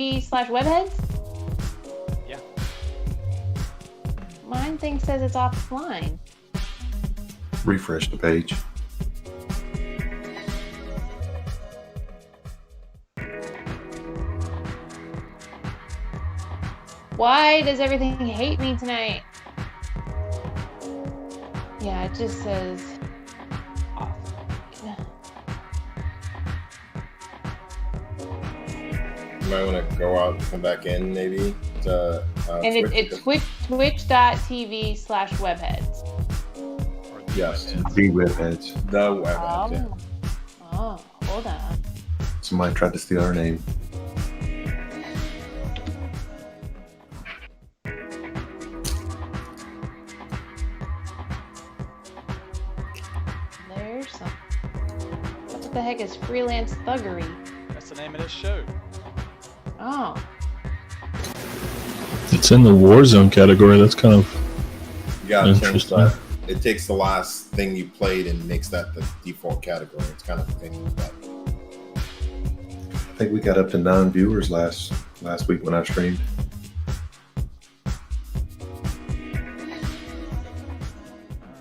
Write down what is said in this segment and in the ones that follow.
TV/WebHeadz? Yeah. Mine thing says it's offline. Refresh the page. Why does everything hate me tonight? Yeah, it just says offline. You might want to go out and come back in, maybe. To, and it's twitch.tv/WebHeadz. Yes. The WebHeadz. The WebHeadz. Yeah. Oh, hold on. Somebody tried to steal our name. There's some. What the heck is Freelance Thuggery? That's the name of this show. Oh. It's in the Warzone category. That's kind of You gotta change interesting. that. It takes the last thing you played and makes that the default category. It's kind of a thing with that. I think we got up to 9 viewers last week when I streamed. All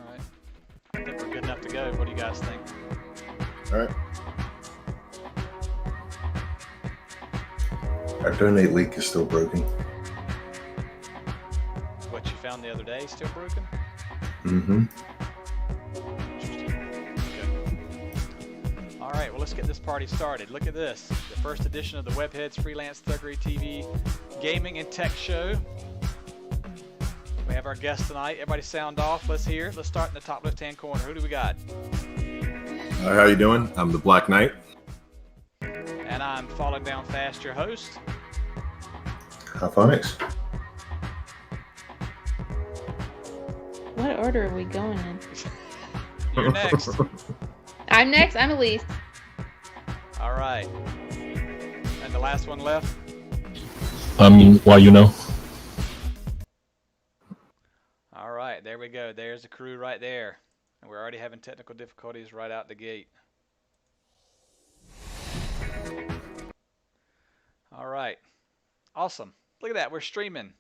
right. I think we're good enough to go. What do you guys think? All right. Our donate link is still broken. What you found the other day still broken? Mm-hmm. Okay. All right, well, let's get this party started. Look at this. The first edition of the WebHeadz Freelance Thuggery TV Gaming and Tech Show. We have our guest tonight. Everybody sound off. Let's hear it. Let's start in the top left-hand corner. Who do we got? How you doing? I'm the Black Knight. And I'm Falling Down Fast, your host. Phonics. What order are we going in? You're next. I'm next. I'm Elise. All right. And the last one left? Why you know? All right, there we go. There's the crew right there. And we're already having technical difficulties right out the gate. All right. Awesome. Look at that. We're streaming.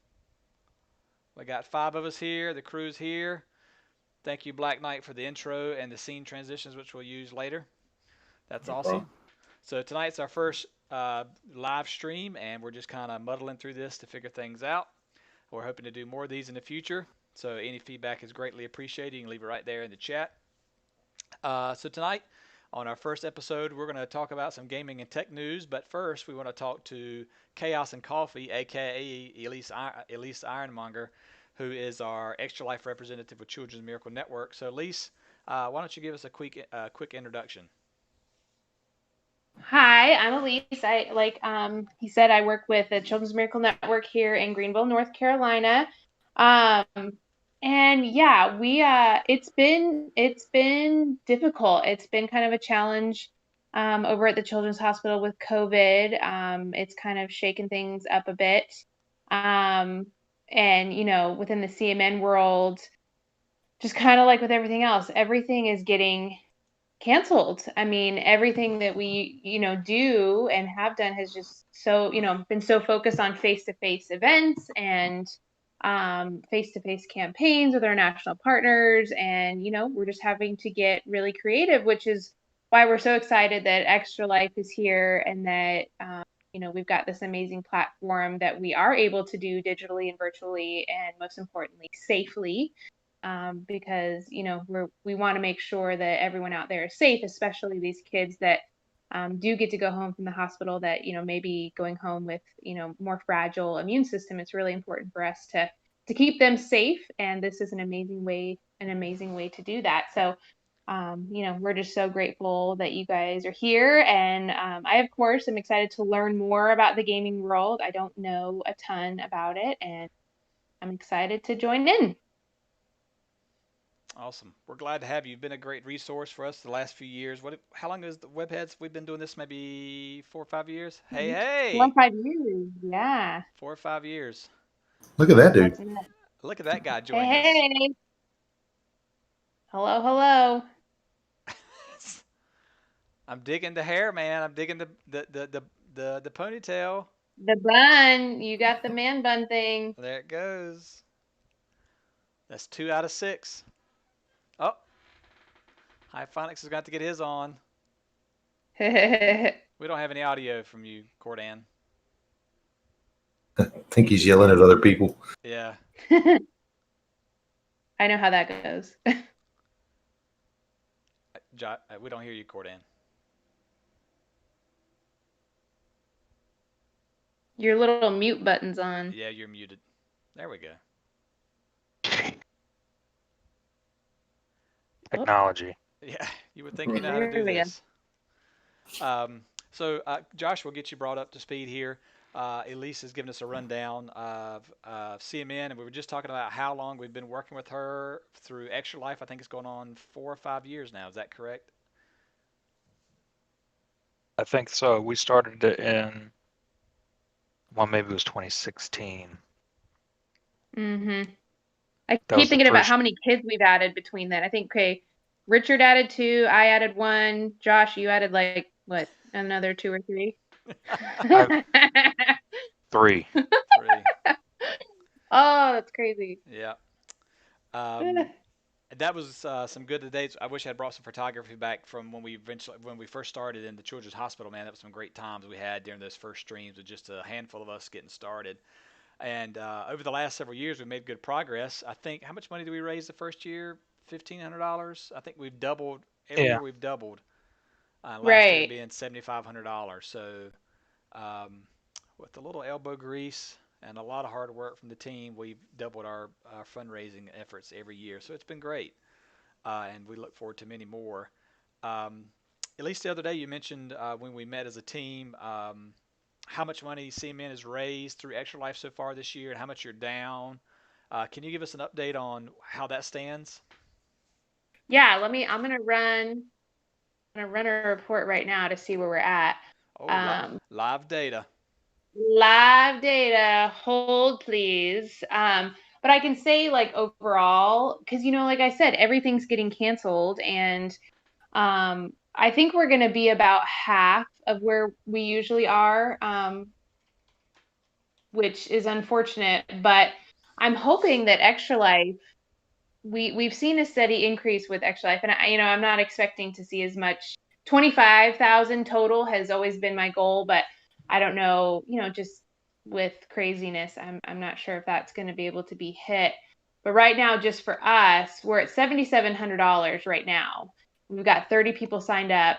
We got 5 of us here. The crew's here. Thank you, Black Knight, for the intro and the scene transitions, which we'll use later. That's awesome. So tonight's our first live stream, and we're just kind of muddling through this to figure things out. We're hoping to do more of these in the future. So any feedback is greatly appreciated. You can leave it right there in the chat. So tonight, on our first episode, we're going to talk about some gaming and tech news. But first, we want to talk to Chaos and Coffee, a.k.a. Elise Ironmonger, who is our Extra Life representative with Children's Miracle Network. So, Elise, why don't you give us a quick introduction? Hi, I'm Elise. He said, I work with the Children's Miracle Network here in Greenville, North Carolina. And yeah, it's been difficult. It's been kind of a challenge over at the Children's Hospital with COVID. It's kind of shaken things up a bit. And within the CMN world, just kind of like with everything else, everything is getting canceled. I mean, everything that we, do and have done has just been so focused on face-to-face events and face-to-face campaigns with our national partners. And, we're just having to get really creative, which is why we're so excited that Extra Life is here and that, we've got this amazing platform that we are able to do digitally and virtually and most importantly, safely. Because, we want to make sure that everyone out there is safe, especially these kids that do get to go home from the hospital that, maybe going home with, more fragile immune system. It's really important for us to keep them safe. And this is an amazing way to do that. So, we're just so grateful that you guys are here. And I, of course, am excited to learn more about the gaming world. I don't know a ton about it, and I'm excited to join in. Awesome. We're glad to have you. You've been a great resource for us the last few years. How long is the WebHeadz? We've been doing this maybe 4 or 5 years? Hey! 4 or 5 years, yeah. 4 or 5 years. Look at that dude. Look at that guy joining us. Hey! Hello. I'm digging the hair, man. I'm digging the ponytail. The bun. You got the man bun thing. There it goes. That's 2 out of 6. Oh, Hyphonics has got to get his on. We don't have any audio from you, Cordan. I think he's yelling at other people. Yeah. I know how that goes. We don't hear you, Cordan. Your little mute button's on. Yeah, you're muted. There we go. Technology. Yeah, you would think you know how to do this. So, Josh, we'll get you brought up to speed here. Elise has given us a rundown of CMN, and we were just talking about how long we've been working with her through Extra Life. I think it's going on 4 or 5 years now. Is that correct? I think so. We started it in, well, maybe it was 2016. Mm-hmm. I That keep was the thinking about first. how many kids we've added between then. I think, okay, Richard added 2, I added 1, Josh, you added like, what, another 2 or 3? I 3. 3. Oh, that's crazy. Yeah. That was some good dates. I wish I had brought some photography back from when we first started in the Children's Hospital. Man, that was some great times we had during those first streams with just a handful of us getting started. And over the last several years, we made good progress. I think, how much money did we raise the first year? $1,500. I think we've doubled every Yeah. year. We've doubled. Last year Right. being $7,500. So with a little elbow grease and a lot of hard work from the team, we've doubled our fundraising efforts every year. So it's been great, and we look forward to many more. Um, at least the other day, you mentioned when we met as a team how much money CMN has raised through Extra Life so far this year and how much you're down. Can you give us an update on how that stands? Yeah, I'm gonna run a report right now to see where we're at. Oh, live data. Live data, hold please. But I can say like overall, because like I said, everything's getting canceled, and I think we're gonna be about half of where we usually are, which is unfortunate, but I'm hoping that Extra Life, we've seen a steady increase with Extra Life, and I'm not expecting to see as much. 25,000 total has always been my goal, but I don't know, just with craziness, I'm not sure if that's going to be able to be hit. But right now, just for us, we're at $7,700 right now. We've got 30 people signed up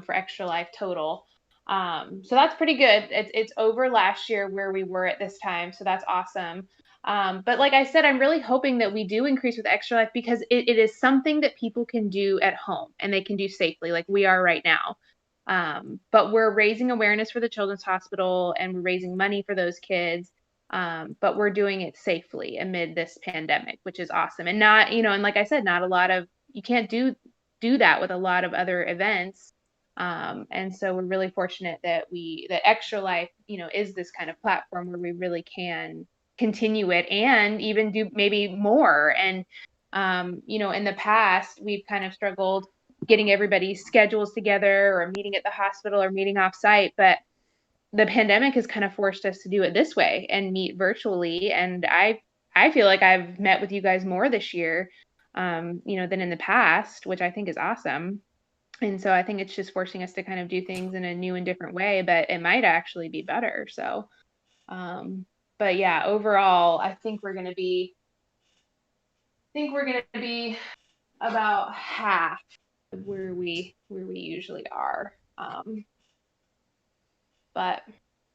for Extra Life total. So that's pretty good. It's over last year where we were at this time, so that's awesome. But like I said, I'm really hoping that we do increase with Extra Life because it is something that people can do at home and they can do safely, like we are right now. But we're raising awareness for the Children's Hospital and we're raising money for those kids. But we're doing it safely amid this pandemic, which is awesome. And not, and like I said, not a lot of, you can't do that with a lot of other events. And so we're really fortunate that that Extra Life, is this kind of platform where we really can continue it and even do maybe more. And in the past, we've kind of struggled getting everybody's schedules together or meeting at the hospital or meeting off site, but the pandemic has kind of forced us to do it this way and meet virtually. And I feel like I've met with you guys more this year, than in the past, which I think is awesome. And so I think it's just forcing us to kind of do things in a new and different way, but it might actually be better. So, but yeah, overall, I think we're gonna be about half of where we usually are. But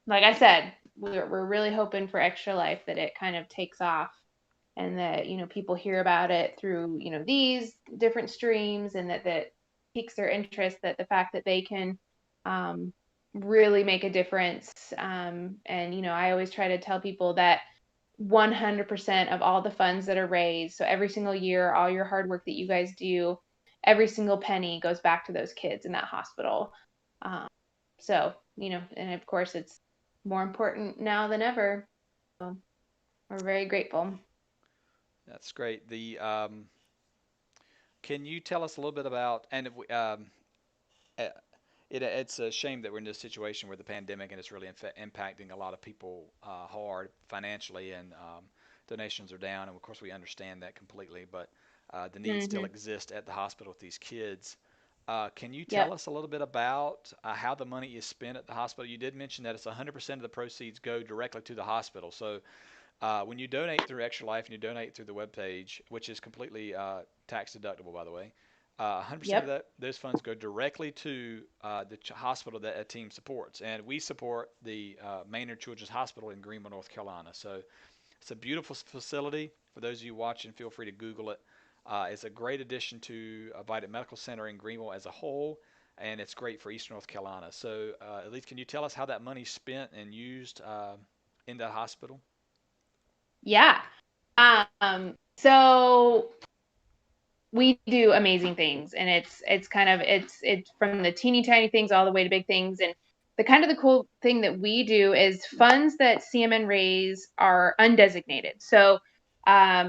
like I said, we're really hoping for Extra Life that it kind of takes off and that people hear about it through these different streams and that piques their interest, that the fact that they can really make a difference. And I always try to tell people that 100% of all the funds that are raised, so every single year, all your hard work that you guys do, every single penny goes back to those kids in that hospital. So and of course it's more important now than ever. So we're very grateful. That's great. Can you tell us a little bit about, and if we, it's a shame that we're in this situation where the pandemic and it's really impacting a lot of people hard financially, and donations are down. And of course, we understand that completely, but the need still Hmm. exists at the hospital with these kids. Can you tell Yep. us a little bit about how the money is spent at the hospital? You did mention that it's 100% of the proceeds go directly to the hospital. So when you donate through Extra Life and you donate through the webpage, which is completely tax deductible, by the way, 100% of Yep. those funds go directly to the hospital that a team supports. And we support the Maynard Children's Hospital in Greenville, North Carolina. So it's a beautiful facility. For those of you watching, feel free to Google it. It's a great addition to Vidant Medical Center in Greenville as a whole, and it's great for Eastern North Carolina. So, Elise, can you tell us how that money's spent and used in that hospital? Yeah. So we do amazing things, and it's kind of it's from the teeny tiny things all the way to big things. And the cool thing that we do is funds that CMN raise are undesignated. So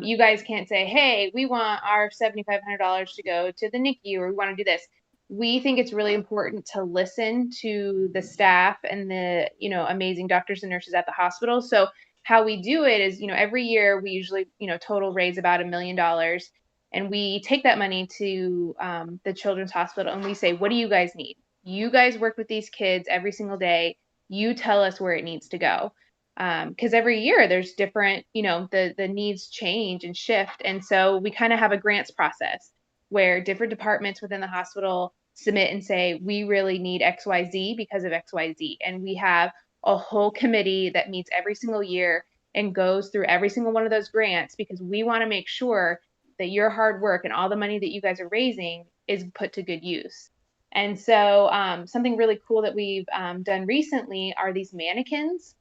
you guys can't say, hey, we want our $7,500 to go to the NICU, or we want to do this. We think it's really important to listen to the staff and the amazing doctors and nurses at the hospital. So how we do it is, every year we usually total raise about $1 million, and we take that money to the children's hospital, and we say, what do you guys need? You guys work with these kids every single day. You tell us where it needs to go. Because every year there's different, the needs change and shift. And so we kind of have a grants process where different departments within the hospital submit and say, we really need XYZ because of XYZ. And we have a whole committee that meets every single year and goes through every single one of those grants, because we want to make sure that your hard work and all the money that you guys are raising is put to good use. And so something really cool that we've done recently are these mannequins.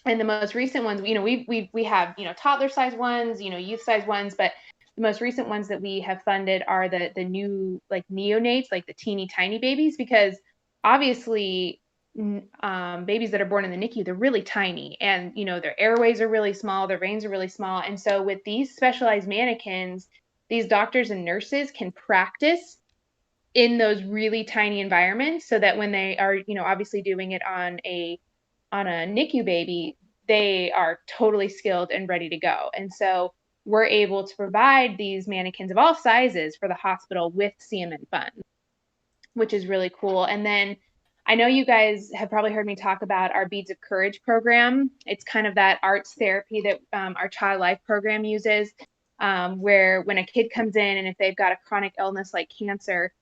And the most recent ones, we have, toddler size ones, youth size ones, but the most recent ones that we have funded are the new, like, neonates, like the teeny tiny babies, because obviously babies that are born in the NICU, they're really tiny, and their airways are really small, their veins are really small. And so with these specialized mannequins, these doctors and nurses can practice in those really tiny environments, so that when they are obviously doing it on a NICU baby, they are totally skilled and ready to go. And so we're able to provide these mannequins of all sizes for the hospital with CMN funds, which is really cool. And then I know you guys have probably heard me talk about our Beads of Courage program. It's kind of that arts therapy that our Child Life program uses, where when a kid comes in and if they've got a chronic illness like cancer,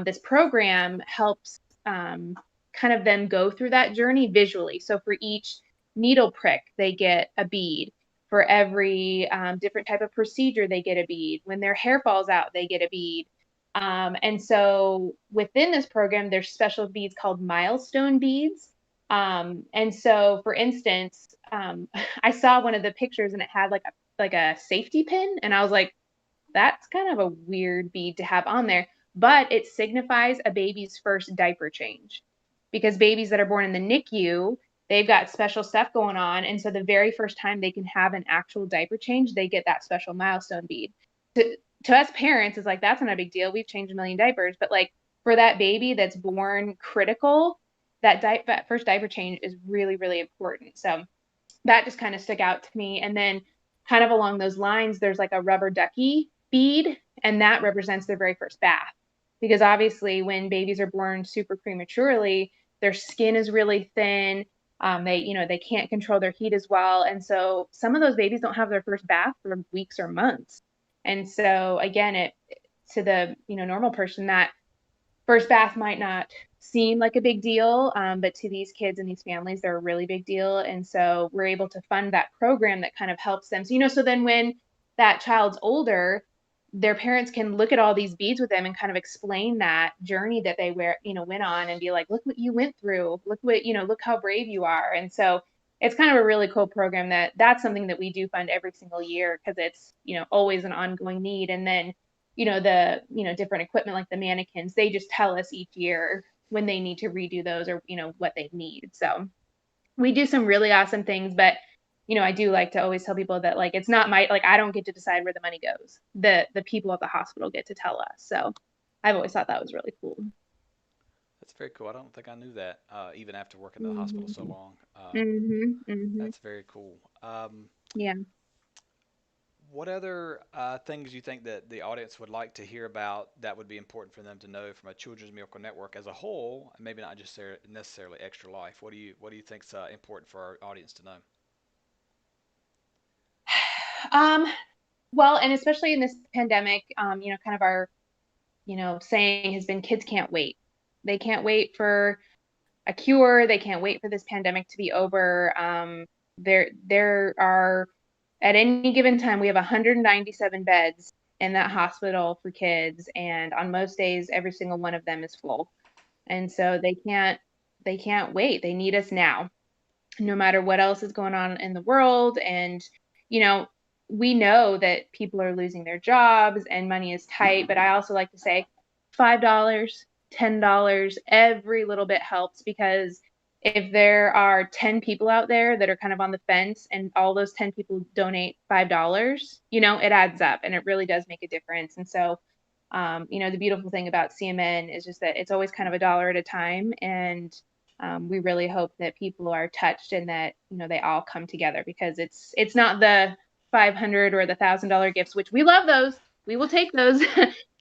this program helps kind of them go through that journey visually. So for each needle prick, they get a bead. For every different type of procedure, they get a bead. When their hair falls out, they get a bead. And so within this program, there's special beads called milestone beads. And so, for instance, I saw one of the pictures and it had like a safety pin, and I was like, that's kind of a weird bead to have on there, but it signifies a baby's first diaper change, because babies that are born in the NICU, they've got special stuff going on. And so the very first time they can have an actual diaper change, they get that special milestone bead. To us parents, it's like, that's not a big deal. We've changed a million diapers. But like for that baby that's born critical, that first diaper change is really, really important. So that just kind of stuck out to me. And then kind of along those lines, there's like a rubber ducky bead, and that represents their very first bath. Because obviously when babies are born super prematurely, their skin is really thin. They can't control their heat as well. And so some of those babies don't have their first bath for weeks or months. And so again, it to the normal person, that first bath might not seem like a big deal, but to these kids and these families, they're a really big deal. And so we're able to fund that program that kind of helps them. So, so then when that child's older, their parents can look at all these beads with them and kind of explain that journey that they went on, and be like, look what you went through. Look what, look how brave you are. And so it's kind of a really cool program that's something that we do fund every single year, because it's, always an ongoing need. And then the different equipment like the mannequins, they just tell us each year when they need to redo those, or what they need. So we do some really awesome things. But I do like to always tell people that, like, it's not I don't get to decide where the money goes. The people at the hospital get to tell us. So I've always thought that was really cool. Very cool. I don't think I knew that. Even after working in the hospital so Mhm. long, Mhm. Mhm. that's very cool. Yeah. What other things you think that the audience would like to hear about that would be important for them to know from a Children's Miracle Network as a whole, and maybe not just necessarily Extra Life? What do you think's important for our audience to know? Um, well, and especially in this pandemic, kind of our, saying has been kids can't wait. They can't wait for a cure. They can't wait for this pandemic to be over. There are at any given time we have 197 beds in that hospital for kids, and on most days, every single one of them is full. And so they can't wait. They need us now, no matter what else is going on in the world. And, you know, we know that people are losing their jobs and money is tight, but I also like to say $5, $10, every little bit helps, because if there are 10 people out there that are kind of on the fence and all those 10 people donate $5, it adds up and it really does make a difference. And so, the beautiful thing about CMN is just that it's always kind of a dollar at a time. And we really hope that people are touched and that they all come together, because it's not the 500 or the $1,000 gifts, which we love those, we will take those.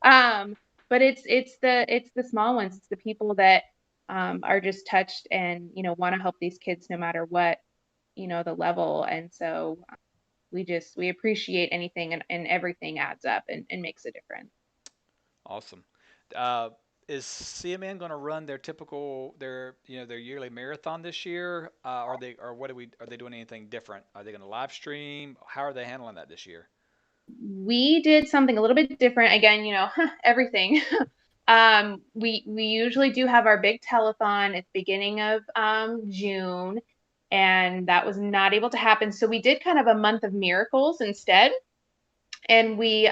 um, but it's the small ones. It's the people that are just touched and want to help these kids no matter what the level. And so we appreciate anything, and everything adds up and makes a difference. Awesome. Uh, is CMN going to run their yearly marathon this year? Are they doing anything different? Are they going to live stream? How are they handling that this year? We did something a little bit different again, everything. We usually do have our big telethon at the beginning of June, and that was not able to happen. So we did kind of a month of miracles instead, and we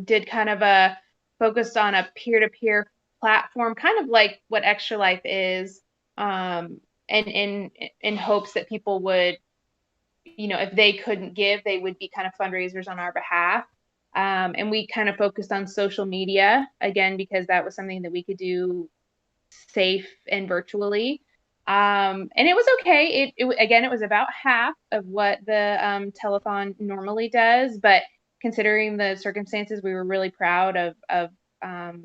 did kind of a focused on a peer-to-peer platform, kind of like what Extra Life is, and in hopes that people would, if they couldn't give, they would be kind of fundraisers on our behalf. And we kind of focused on social media again, because that was something that we could do safe and virtually. And it was okay. Again, it was about half of what the telethon normally does, but considering the circumstances, we were really proud of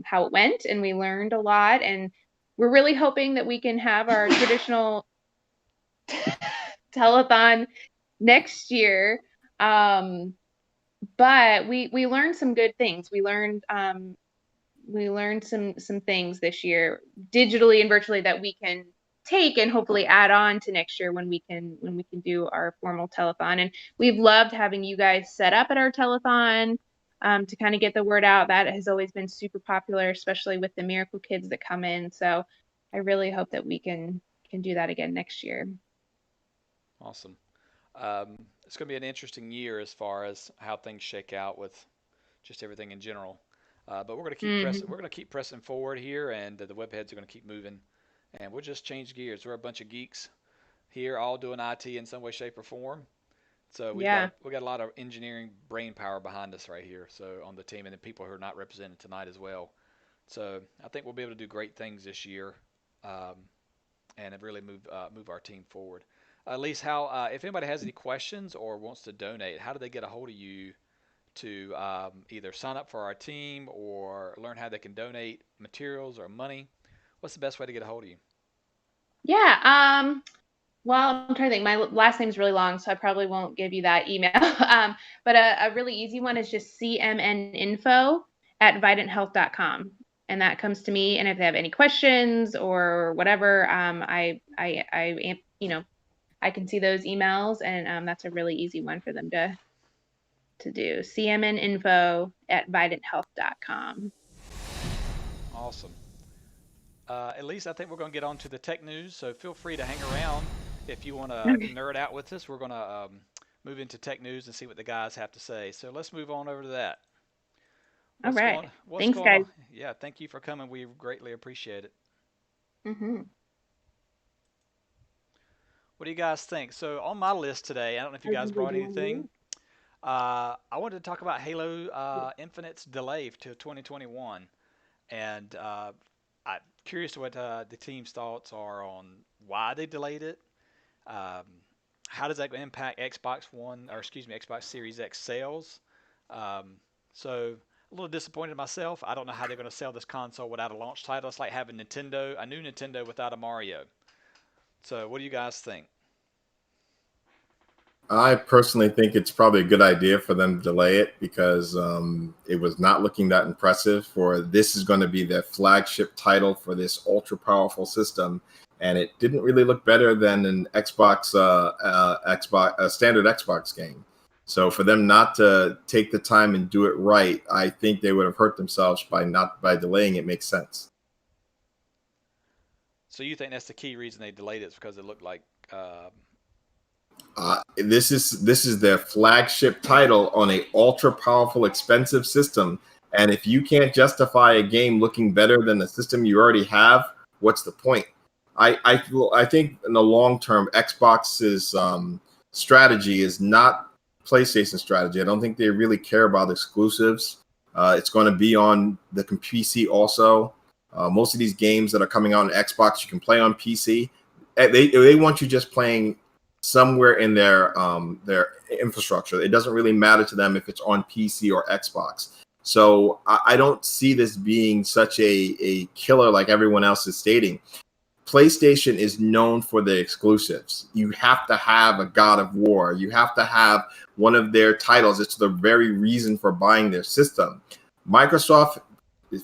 how it went, and we learned a lot. And we're really hoping that we can have our traditional telethon next year. Um, but we learned some good things. We learned some things this year, digitally and virtually, that we can take and hopefully add on to next year when we can do our formal telethon. And we've loved having you guys set up at our telethon, to kind of get the word out. That has always been super popular, especially with the miracle kids that come in. So I really hope that we can do that again next year. Awesome. It's going to be an interesting year as far as how things shake out with just everything in general. But we're going to keep pressing. Hmm. We're going to keep pressing forward here, and the webheads are going to keep moving. And we'll just change gears. We're a bunch of geeks here, all doing IT in some way, shape, or form. So Yeah. we got a lot of engineering brain power behind us right here. So on the team, and then people who are not represented tonight as well. So I think we'll be able to do great things this year, um, and have really move our team forward. At least how if anybody has any questions or wants to donate, how do they get a hold of you to either sign up for our team or learn how they can donate materials or money? What's the best way to get a hold of you? Yeah. Well, I'm trying to think. My last name's really long, so I probably won't give you that email. But a really easy one is just cmninfo@vidanthealth.com, and that comes to me. And if they have any questions or whatever, I can see those emails, and that's a really easy one for them to do. cmninfo@vidanthealth.com. Awesome. At least I think we're going to get on to the tech news. So feel free to hang around if you want to Okay. nerd out with us. We're going to move into tech news and see what the guys have to say. So let's move on over to that. All What's right. going What's Thanks, going guys. on? Yeah, thank you for coming. We greatly appreciate it. Hmm. What do you guys think? So on my list today, I don't know if you guys brought anything. I wanted to talk about Halo Infinite's delay to 2021, and curious what the team's thoughts are on why they delayed it. Um, how does that impact Xbox One, or excuse me, Xbox Series X sales? Um, so a little disappointed myself. I don't know how they're going to sell this console without a launch title. It's like having a new Nintendo without a Mario. So what do you guys think? I personally think it's probably a good idea for them to delay it because it was not looking that impressive. For this is going to be their flagship title for this ultra powerful system, and it didn't really look better than an Xbox, a standard Xbox game. So for them not to take the time and do it right, I think they would have hurt themselves by delaying it. Makes sense. So you think that's the key reason they delayed it is because it looked like This is their flagship title on a ultra powerful, expensive system, and if you can't justify a game looking better than the system you already have, what's the point? I think in the long term, Xbox's strategy is not PlayStation strategy. I don't think they really care about exclusives. It's going to be on the PC also. Most of these games that are coming out on Xbox, you can play on PC. They want you just playing somewhere in their infrastructure. It doesn't really matter to them if it's on PC or Xbox. So I don't see this being such a killer like everyone else is stating. PlayStation is known for their exclusives. You have to have a God of War. You have to have one of their titles. It's the very reason for buying their system. Microsoft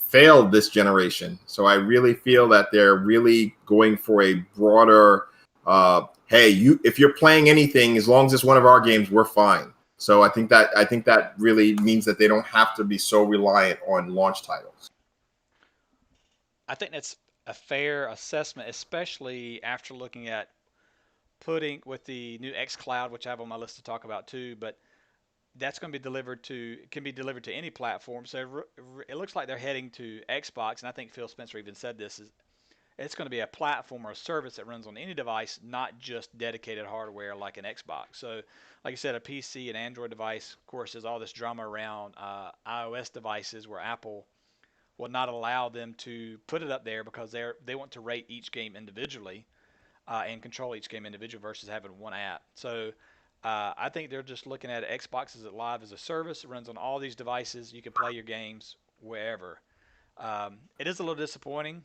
failed this generation. So I really feel that they're really going for a broader hey, if you're playing anything, as long as it's one of our games, we're fine. So I think that really means that they don't have to be so reliant on launch titles. I think that's a fair assessment, especially after looking at putting with the new xCloud, which I have on my list to talk about too, but that's going to can be delivered to any platform. So it looks like they're heading to Xbox, and I think Phil Spencer even said this is it's going to be a platform or a service that runs on any device, not just dedicated hardware like an Xbox. So, like I said, a PC and Android device, of course, there's all this drama around iOS devices where Apple will not allow them to put it up there because they want to rate each game individually and control each game individually versus having one app. So I think they're just looking at Xbox as live as a service. It runs on all these devices. You can play your games wherever. It is a little disappointing.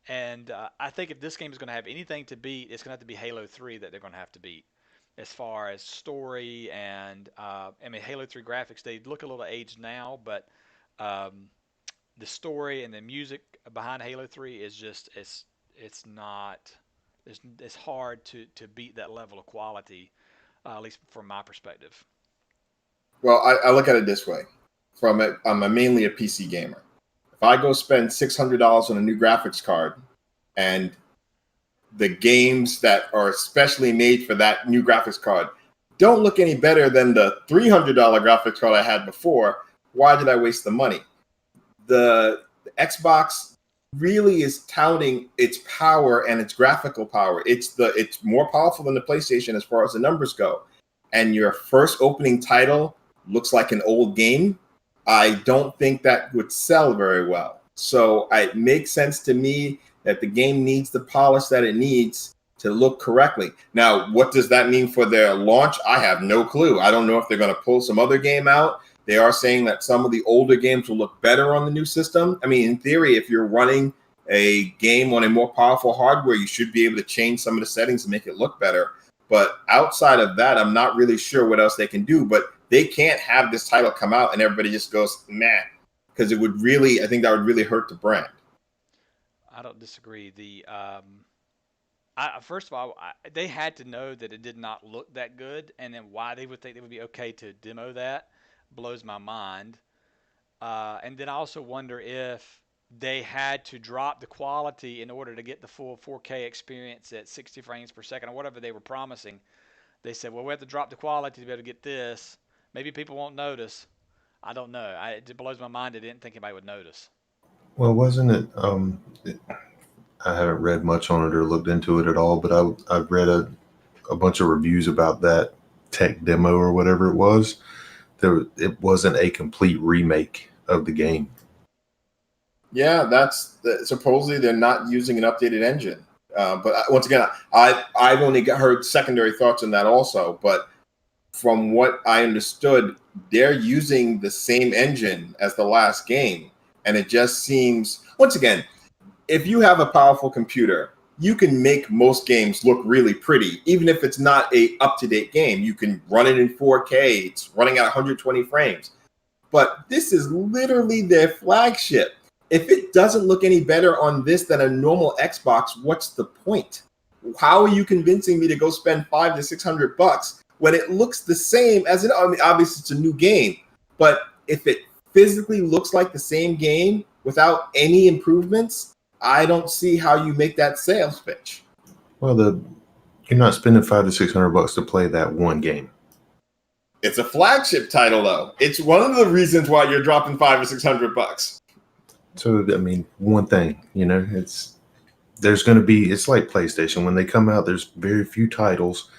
And I think if this game is going to have anything to beat, it's going to have to be Halo 3 that they're going to have to beat. As far as story and, I mean, Halo 3 graphics, they look a little aged now, but the story and the music behind Halo 3 is just, it's hard to beat that level of quality, at least from my perspective. Well, I look at it this way. I'm mainly a PC gamer. If I go spend $600 on a new graphics card and the games that are especially made for that new graphics card don't look any better than the $300 graphics card I had before, why did I waste the money? The Xbox really is touting its power and its graphical power. It's more powerful than the PlayStation as far as the numbers go. And your first opening title looks like an old game. I don't think that would sell very well. So it makes sense to me that the game needs the polish that it needs to look correctly. Now, what does that mean for their launch? I have no clue. I don't know if they're going to pull some other game out. They are saying that some of the older games will look better on the new system. I mean, in theory, if you're running a game on a more powerful hardware, you should be able to change some of the settings to make it look better. But outside of that, I'm not really sure what else they can do. But they can't have this title come out and everybody just goes, nah, because I think that would really hurt the brand. I don't disagree. First of all, they had to know that it did not look that good, and then why they would think it would be okay to demo that blows my mind. And then I also wonder if they had to drop the quality in order to get the full 4K experience at 60 frames per second or whatever they were promising. They said, well, we have to drop the quality to be able to get this. Maybe people won't notice. I don't know. It blows my mind. I didn't think anybody would notice. Well, wasn't it? I haven't read much on it or looked into it at all, but I've read a bunch of reviews about that tech demo or whatever it was. It wasn't a complete remake of the game. Yeah, supposedly they're not using an updated engine. But once again, I've only heard secondary thoughts on that also. But from what I understood, they're using the same engine as the last game, and it just seems, once again, if you have a powerful computer, you can make most games look really pretty, even if it's not a up-to-date game. You can run it in 4K. It's running at 120 frames. But this is literally their flagship. If it doesn't look any better on this than a normal Xbox, what's the point? How are you convincing me to go spend $500 to $600 when it looks the same as I mean, obviously it's a new game, but if it physically looks like the same game without any improvements, I don't see how you make that sales pitch. Well, you're not spending $500 to $600 to play that one game. It's a flagship title, though. It's one of the reasons why you're dropping $500 or $600. So, I mean, one thing, it's like PlayStation. When they come out, there's very few titles,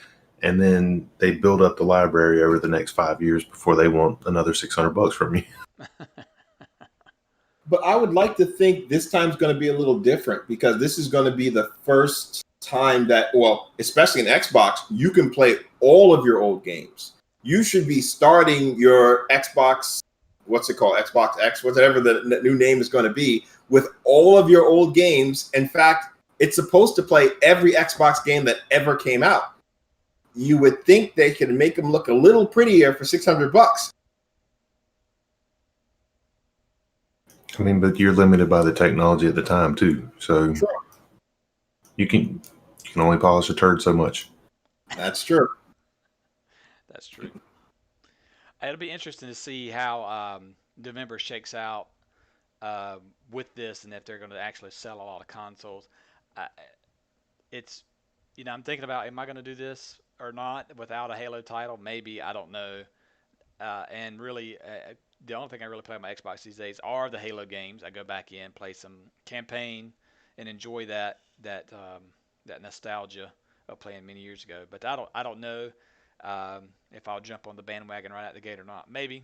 and then they build up the library over the next 5 years before they want another $600 from you. But I would like to think this time's going to be a little different, because this is going to be the first time that, well, especially in Xbox, you can play all of your old games. You should be starting your Xbox, what's it called? Xbox X, whatever the new name is going to be, with all of your old games. In fact, it's supposed to play every Xbox game that ever came out. You would think they could make them look a little prettier for $600. I mean, but you're limited by the technology at the time too. So Sure. you can only polish a turd so much. That's true. That's true. It'll be interesting to see how November shakes out with this, and if they're going to actually sell a lot of consoles. It's, I'm thinking about, am I going to do this or not without a Halo title? Maybe, I don't know. And really, the only thing I really play on my Xbox these days are the Halo games. I go back in, play some campaign, and enjoy that nostalgia of playing many years ago. But I don't know if I'll jump on the bandwagon right out the gate or not. Maybe.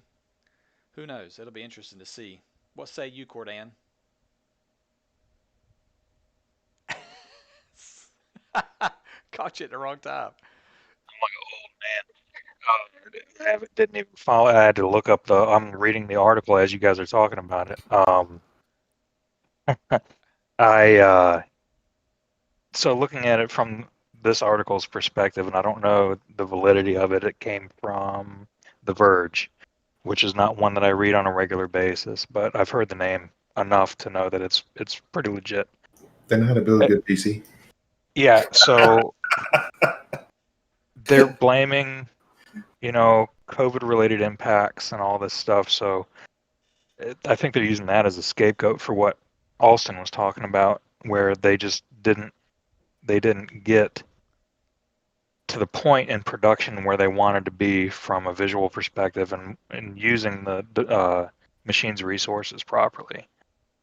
Who knows? It'll be interesting to see. What say you, Cordan? Caught you at the wrong time. I didn't even follow. I had to look up I'm reading the article as you guys are talking about it. So looking at it from this article's perspective, and I don't know the validity of it, it came from The Verge, which is not one that I read on a regular basis, but I've heard the name enough to know that it's pretty legit. They know how to build a good PC. Yeah, so they're blaming, COVID-related impacts and all this stuff. So I think they're using that as a scapegoat for what Alston was talking about, where they just didn't get to the point in production where they wanted to be from a visual perspective and using the machine's resources properly.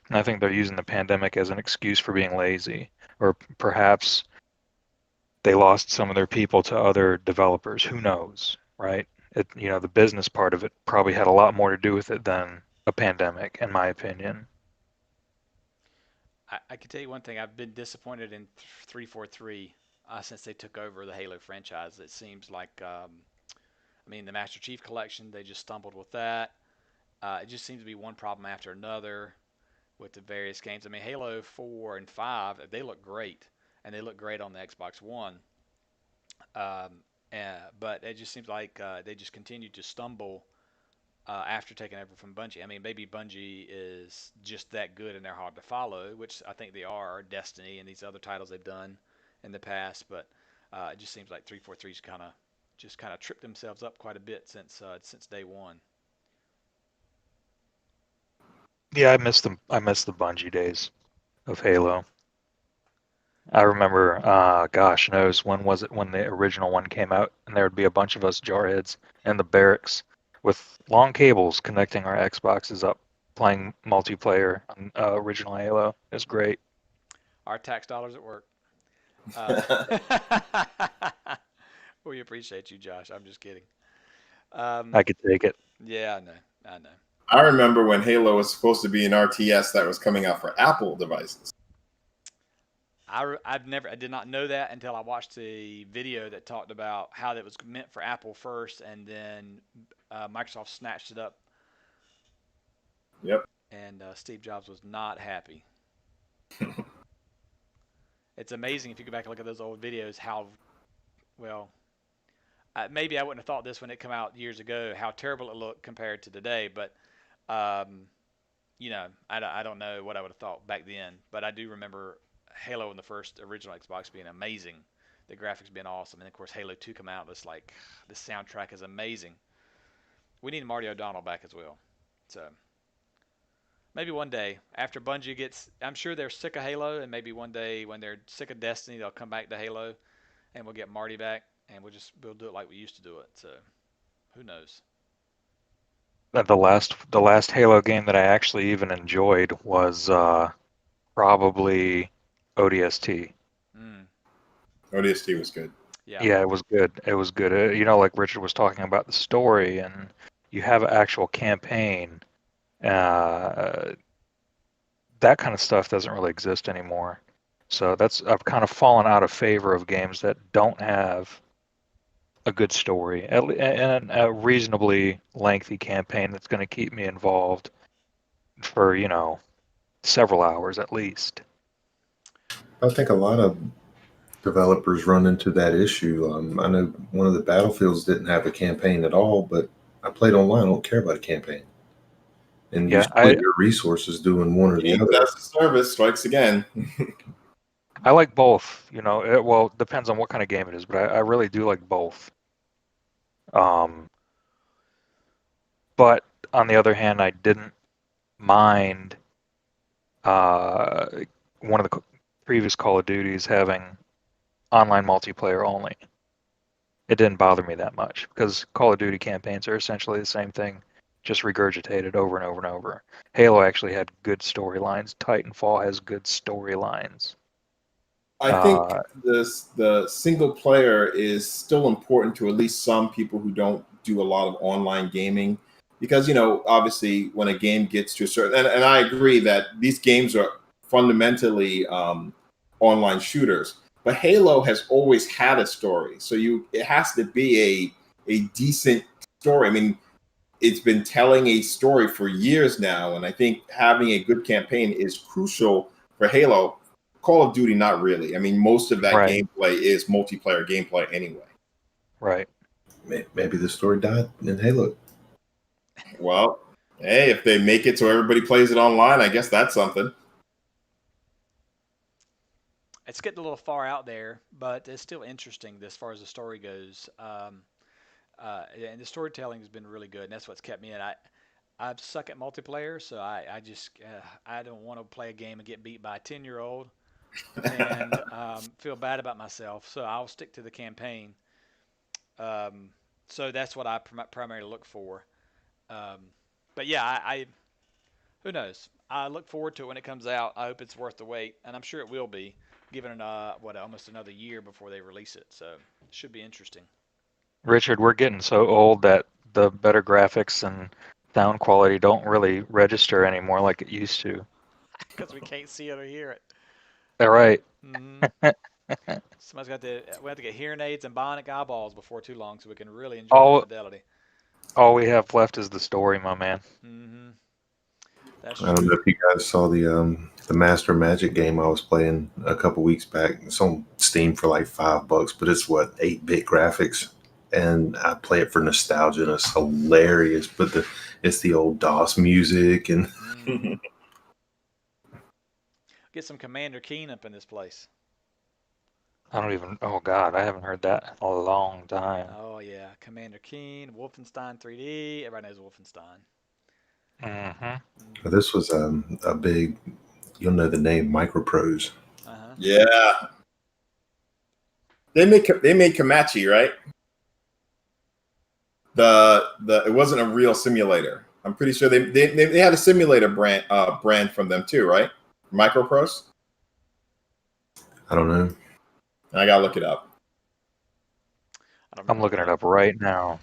And I think they're using the pandemic as an excuse for being lazy, or perhaps they lost some of their people to other developers. Who knows, right? The business part of it probably had a lot more to do with it than a pandemic, in my opinion. I can tell you one thing. I've been disappointed in 343 since they took over the Halo franchise. It seems like, the Master Chief Collection, they just stumbled with that. It just seems to be one problem after another with the various games. Halo 4 and 5, they look great, and they look great on the Xbox One. But it just seems like they just continue to stumble after taking over from Bungie. Maybe Bungie is just that good and they're hard to follow, which I think they are, Destiny and these other titles they've done in the past. But it just seems like 343's kind of tripped themselves up quite a bit since day one. Yeah, I miss the Bungie days of Halo. I remember, gosh knows, when was it when the original one came out, and there would be a bunch of us jarheads in the barracks with long cables connecting our Xboxes up, playing multiplayer on original Halo. It was great. Our tax dollars at work. We appreciate you, Josh. I'm just kidding. I could take it. Yeah, I know. I remember when Halo was supposed to be an RTS that was coming out for Apple devices. I did not know that until I watched a video that talked about how that was meant for Apple first, and then Microsoft snatched it up. Yep. And Steve Jobs was not happy. It's amazing if you go back and look at those old videos how, well, maybe I wouldn't have thought this when it came out years ago, how terrible it looked compared to today. But, I don't know what I would have thought back then. But I do remember Halo in the first original Xbox being amazing, the graphics being awesome, and of course Halo 2 come out. It's like the soundtrack is amazing. We need Marty O'Donnell back as well. So maybe one day after Bungie gets, I'm sure they're sick of Halo, and maybe one day when they're sick of Destiny, they'll come back to Halo, and we'll get Marty back, and we'll do it like we used to do it. So who knows? The last Halo game that I actually even enjoyed was probably ODST. ODST was good. Yeah, it was good. It was good. Like Richard was talking about the story, and you have an actual campaign. That kind of stuff doesn't really exist anymore. So I've kind of fallen out of favor of games that don't have a good story and a reasonably lengthy campaign that's going to keep me involved for, several hours at least. I think a lot of developers run into that issue. I know one of the Battlefields didn't have a campaign at all, but I played online. I don't care about a campaign. And you split your resources doing one or the other. That's the service strikes again. I like both. It depends on what kind of game it is, but I really do like both. But on the other hand, I didn't mind one of the previous Call of Duties having online multiplayer only. It didn't bother me that much because Call of Duty campaigns are essentially the same thing, just regurgitated over and over and over. Halo actually had good storylines. Titanfall has good storylines. I think the single player is still important to at least some people who don't do a lot of online gaming, because obviously when a game gets to a certain, and I agree that these games are fundamentally online shooters, but Halo has always had a story, so it has to be a decent story. I mean, it's been telling a story for years now, and I think having a good campaign is crucial for Halo. Call of Duty, not really. I mean, most of that gameplay is multiplayer gameplay anyway. Right. Maybe the story died in Halo. Well, hey, if they make it so everybody plays it online, I guess that's something. It's getting a little far out there, but it's still interesting as far as the story goes. And the storytelling has been really good, and that's what's kept me in. I suck at multiplayer, so I just I don't want to play a game and get beat by a 10-year-old and feel bad about myself. So I'll stick to the campaign. So that's what I primarily look for. But yeah, I who knows? I look forward to it when it comes out. I hope it's worth the wait, and I'm sure it will be, given it almost another year before they release it. So it should be interesting. Richard, we're getting so old that the better graphics and sound quality don't really register anymore like it used to. Because we can't see it or hear it. All right. Mm-hmm. We have to get hearing aids and bionic eyeballs before too long so we can really enjoy the fidelity. All we have left is the story, my man. Mm-hmm. That's I don't know if you guys saw the Master Magic game I was playing a couple weeks back. It's on Steam for like $5, but it's 8-bit graphics, and I play it for nostalgia, and it's hilarious. But it's the old DOS music and. Get some Commander Keen up in this place. Oh God, I haven't heard that in a long time. Oh yeah, Commander Keen, Wolfenstein 3D. Everybody knows Wolfenstein. Mm-hmm. This was a big, you'll know the name, Microprose. Uh-huh. Yeah. They made Kamachi, right? It wasn't a real simulator. I'm pretty sure they had a simulator brand from them too, right? Microprose? I don't know. I gotta look it up. I'm looking it up right now.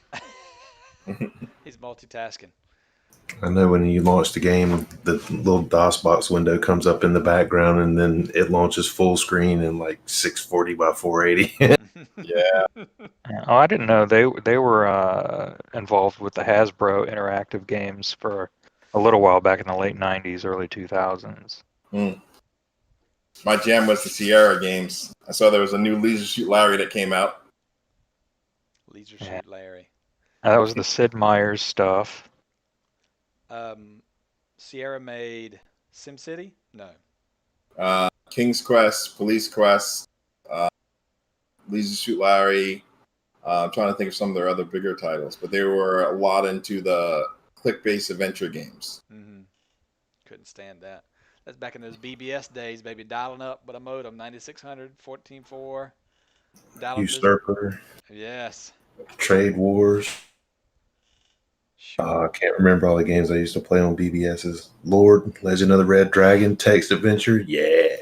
He's multitasking. I know when you launch the game, the little DOSBox window comes up in the background, and then it launches full screen in like 640 by 480. Yeah. Oh, I didn't know they were involved with the Hasbro interactive games for a little while back in the late '90s, early 2000s. My jam was the Sierra games. I saw there was a new Leisure Suit Larry that came out. Leisure Yeah. Suit Larry. That was the Sid Meier's stuff. Sierra made SimCity? No. King's Quest, Police Quest, Leisure Suit Larry. I'm trying to think of some of their other bigger titles, but they were a lot into the click-based adventure games. Mm-hmm. Couldn't stand that. That's back in those BBS days, baby. Dialing up with a modem, 9600, 14.4. Usurper, Yes. Trade Wars. Sure. I can't remember all the games I used to play on BBS's. Lord, Legend of the Red Dragon, Text Adventure. Yeah.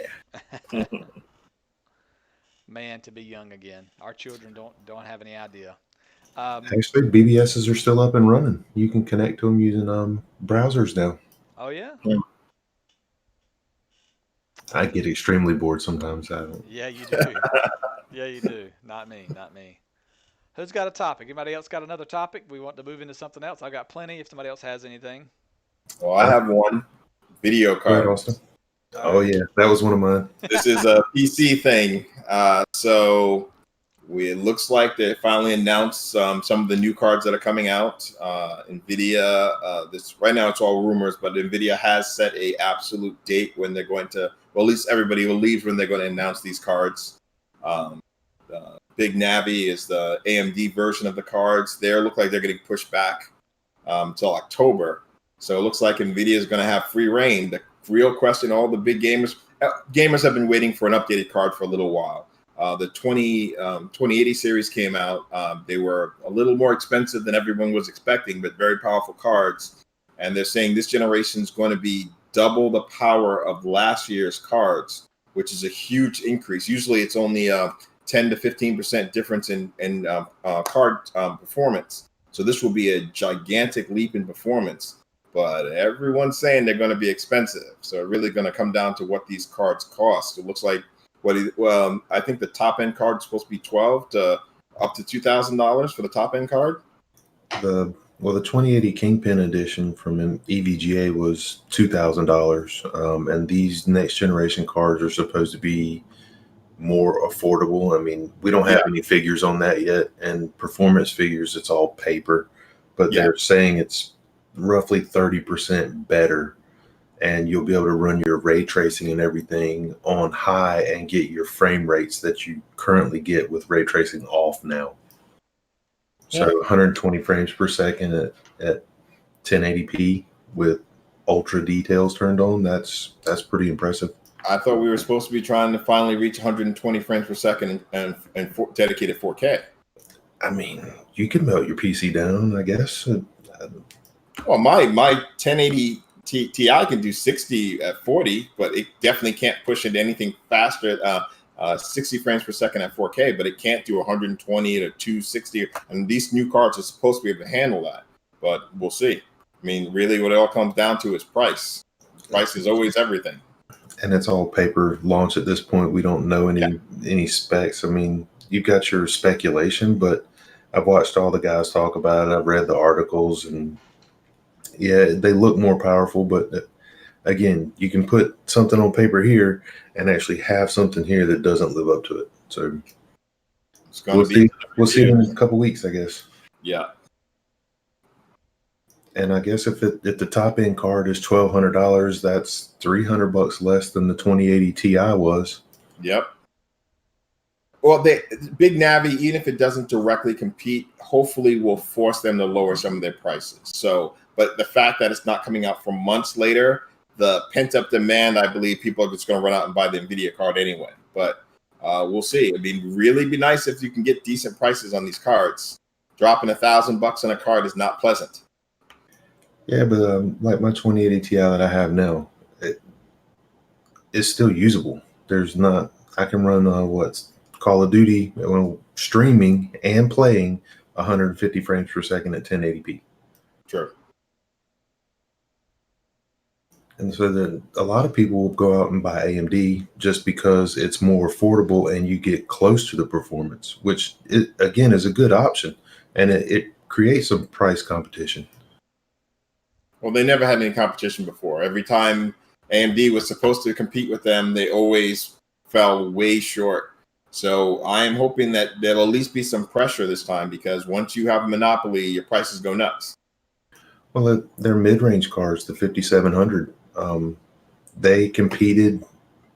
Man, to be young again. Our children don't have any idea. Actually, BBS's are still up and running. You can connect to them using browsers now. Oh yeah. I get extremely bored sometimes. I don't. Yeah, you do. Yeah, you do. Not me. Not me. Who's got a topic? Anybody else got another topic? We want to move into something else. I've got plenty. If somebody else has anything. Well, I have one. Video Right, card. Austin? Oh yeah, that was one of mine. This is a PC thing. So it looks like they finally announced some of the new cards that are coming out. NVIDIA, this right now it's all rumors, but NVIDIA has set a absolute date when they're going to, well, at least everybody believes when they're going to announce these cards. Big Navi is the AMD version of the cards. They look like they're getting pushed back till October. So it looks like NVIDIA is going to have free reign. The real question, all the big gamers have been waiting for an updated card for a little while. The 2080 series came out. They were a little more expensive than everyone was expecting, but very powerful cards. And they're saying this generation is going to be double the power of last year's cards, which is a huge increase. Usually it's only 10 to 15% difference in card performance. So this will be a gigantic leap in performance. But everyone's saying they're going to be expensive. So it's really going to come down to what these cards cost. It looks like I think the top end card is supposed to be $12 to up to $2,000 for the top end card. The 2080 Kingpin edition from EVGA was $2,000, and these next generation cards are supposed to be more affordable. I mean, we don't have any figures on that yet, and performance figures, it's all paper, but they're saying it's roughly 30% better, and you'll be able to run your ray tracing and everything on high and get your frame rates that you currently get with ray tracing off now. So 120 frames per second at 1080p with ultra details turned on. That's pretty impressive. I thought we were supposed to be trying to finally reach 120 frames per second and dedicated 4K. I mean, you can melt your PC down, I guess. Well, my 1080 Ti can do 60 at 40, but it definitely can't push into anything faster. 60 frames per second at 4K, but it can't do 120 to 260. And these new cards are supposed to be able to handle that, but we'll see. I mean, really, what it all comes down to is price. Price is always everything. And it's all paper launch at this point. We don't know any specs. I mean, you've got your speculation, but I've watched all the guys talk about it. I've read the articles, and yeah, they look more powerful, but again, you can put something on paper here and actually have something here that doesn't live up to it. So we'll see in a couple weeks, I guess. Yeah. And I guess if the top end card is $1,200, that's $300 less than the 2080 Ti was. Yep. Well, Big Navi, even if it doesn't directly compete, hopefully will force them to lower some of their prices. So, but the fact that it's not coming out for months later, the pent up demand, I believe people are just going to run out and buy the NVIDIA card anyway. But we'll see. It'd really be nice if you can get decent prices on these cards. Dropping $1,000 on a card is not pleasant. Yeah, but like my 2080 Ti that I have now, it's still usable. I can run Call of Duty streaming and playing 150 frames per second at 1080p. Sure. And so a lot of people will go out and buy AMD just because it's more affordable and you get close to the performance, which again is a good option, and it creates some price competition. Well, they never had any competition before. Every time AMD was supposed to compete with them, they always fell way short. So I am hoping that there'll at least be some pressure this time, because once you have a monopoly, your prices go nuts. Well, they're mid-range cards, the 5700. They competed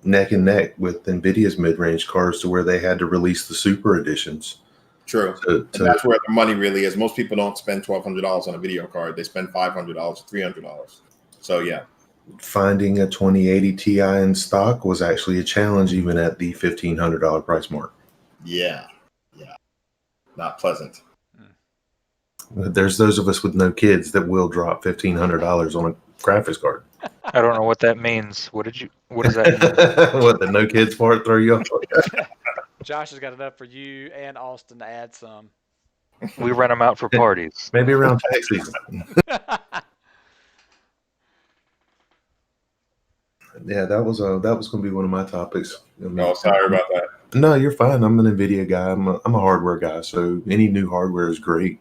neck and neck with NVIDIA's mid-range cards to where they had to release the super editions. True. And that's where the money really is. Most people don't spend $1,200 on a video card. They spend $500, $300. So, yeah. Finding a 2080 Ti in stock was actually a challenge even at the $1,500 price mark. Yeah. Not pleasant. There's those of us with no kids that will drop $1,500 on a graphics card. I don't know what that means. What does that mean? What, the no kids part throw you off? Josh has got enough for you and Austin to add some. We rent them out for parties. Maybe around tax season. Yeah, that was going to be one of my topics. Sorry about that. No, you're fine. I'm an NVIDIA guy. I'm a hardware guy, so any new hardware is great.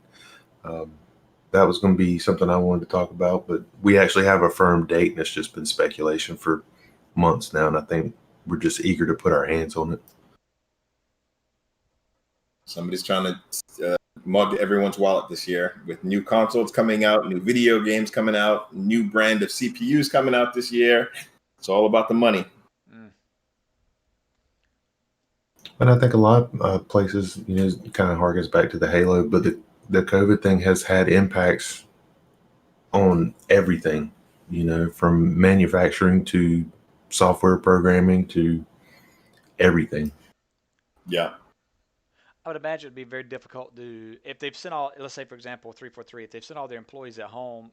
That was going to be something I wanted to talk about, but we actually have a firm date, and it's just been speculation for months now, and I think we're just eager to put our hands on it. Somebody's trying to mug everyone's wallet this year with new consoles coming out, new video games coming out, new brand of CPUs coming out this year. It's all about the money. And I think a lot of places, kind of harkens back to the Halo, but the COVID thing has had impacts on everything, from manufacturing to software programming to everything. Yeah. I would imagine it'd be very difficult if they've sent all, let's say, for example, 343, if they've sent all their employees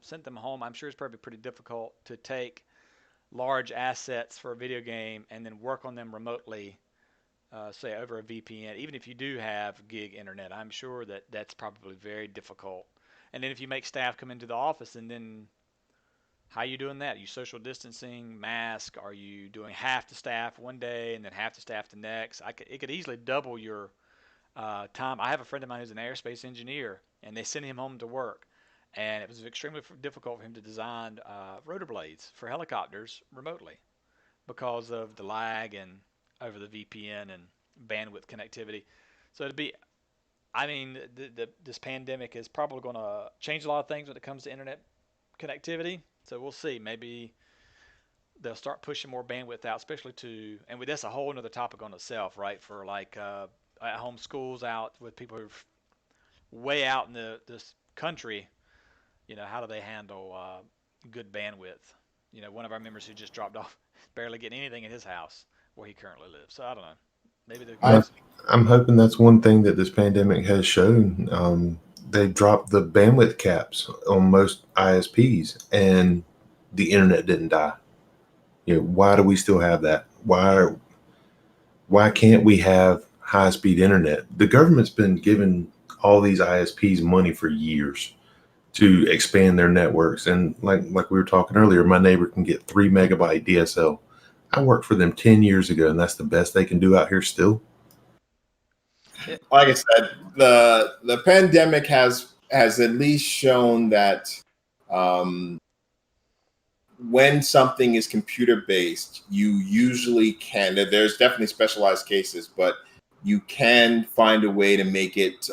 sent them home, I'm sure it's probably pretty difficult to take large assets for a video game and then work on them remotely, say over a VPN. Even if you do have gig internet, I'm sure that's probably very difficult. And then if you make staff come into the office, and then how are you doing that? Are you social distancing, mask? Are you doing half the staff one day and then half the staff the next? It could easily double your time. I have a friend of mine who's an aerospace engineer, and they sent him home to work, and it was extremely difficult for him to design rotor blades for helicopters remotely because of the lag and over the VPN and bandwidth connectivity. So this pandemic is probably going to change a lot of things when it comes to internet connectivity. So we'll see. Maybe they'll start pushing more bandwidth out, especially and with this a whole other topic on itself, right? For like at-home schools out with people who are way out in this country, how do they handle good bandwidth? One of our members who just dropped off, barely getting anything in his house where he currently lives. So I don't know. Maybe I'm hoping that's one thing that this pandemic has shown. They dropped the bandwidth caps on most ISPs, and the internet didn't die. Why do we still have that? Why can't we have high-speed internet? The government's been giving all these ISPs money for years to expand their networks. And like we were talking earlier, my neighbor can get 3 megabyte DSL. I worked for them 10 years ago, and that's the best they can do out here still. Like I said, the pandemic has at least shown that when something is computer-based, you usually can. There's definitely specialized cases, but you can find a way to make it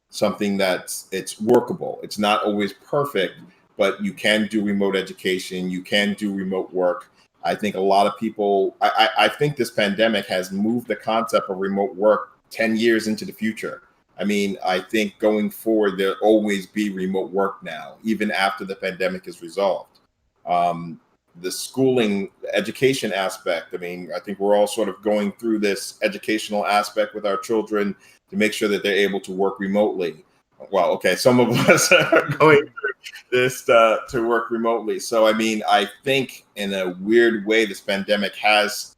something it's workable. It's not always perfect, but you can do remote education. You can do remote work. I think a lot of people, I think this pandemic has moved the concept of remote work 10 years into the future. I mean, I think going forward, there'll always be remote work now, even after the pandemic is resolved. The schooling education aspect, I mean, I think we're all sort of going through this educational aspect with our children to make sure that they're able to work remotely. Well, okay, some of us are going through this to work remotely. So, I mean, I think in a weird way, this pandemic has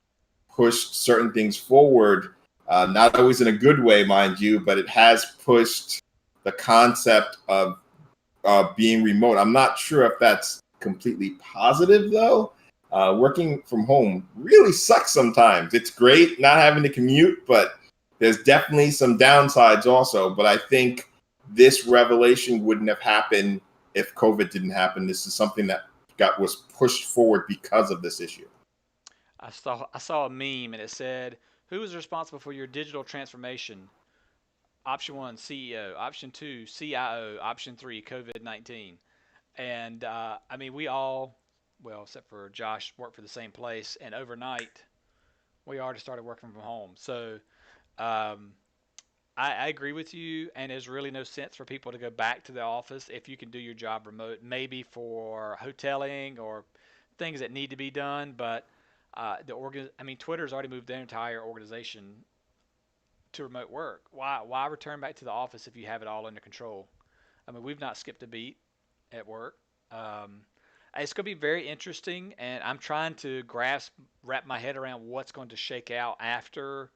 pushed certain things forward, not always in a good way, mind you, but it has pushed the concept of being remote. I'm not sure if that's completely positive, though. Working from home really sucks sometimes. It's great not having to commute, but there's definitely some downsides also. But I think this revelation wouldn't have happened if COVID didn't happen. This is something that was pushed forward because of this issue. I saw a meme and it said, "Who is responsible for your digital transformation?" Option 1, CEO. Option 2, CIO. Option 3, COVID-19. And I mean, we all, well, except for Josh, work for the same place, and overnight we already started working from home. So um, I agree with you, and there's really no sense for people to go back to the office if you can do your job remote, maybe for hoteling or things that need to be done. But I mean, Twitter's already moved their entire organization to remote work. Why return back to the office if you have it all under control? I mean, we've not skipped a beat at work. Um, it's going to be very interesting, and I'm trying to wrap my head around what's going to shake out after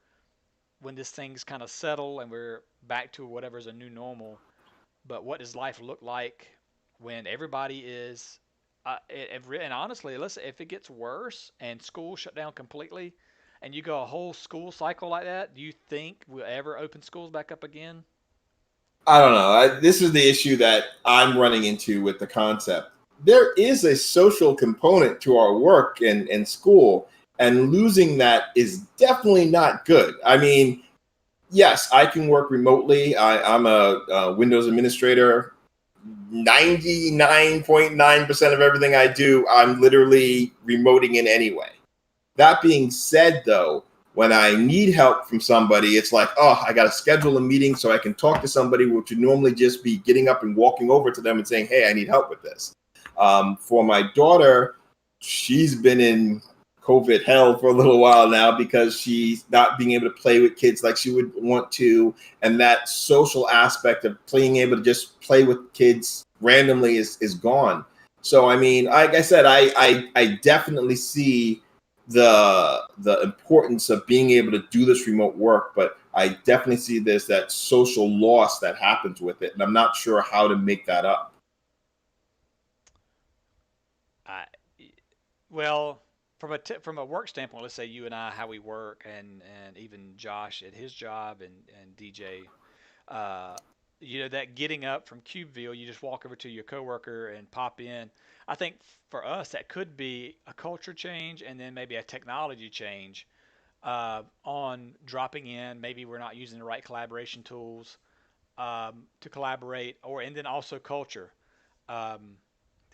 when this thing's kind of settle and we're back to whatever's a new normal. But what does life look like when everybody is? And honestly, listen, if it gets worse and school shut down completely, and you go a whole school cycle like that, do you think we'll ever open schools back up again? I don't know. This is the issue that I'm running into with the concept. There is a social component to our work and school, and losing that is definitely not good. I mean, yes, I can work remotely. I'm a Windows administrator. 99.9% of everything I do, I'm literally remoting in anyway. That being said, though, when I need help from somebody, it's like, oh, I got to schedule a meeting so I can talk to somebody, which would normally just be getting up and walking over to them and saying, hey, I need help with this. For my daughter, she's been in COVID hell for a little while now because she's not being able to play with kids like she would want to. And that social aspect of being able to just play with kids randomly is gone. So, I mean, like I said, I definitely see the importance of being able to do this remote work, but I definitely see there's that social loss that happens with it, and I'm not sure how to make that up. Well, from a work standpoint, let's say you and I, how we work, and even Josh at his job, and DJ, that getting up from Cubeville, you just walk over to your coworker and pop in. I think for us, that could be a culture change and then maybe a technology change on dropping in. Maybe we're not using the right collaboration tools to collaborate, and then also culture. Um,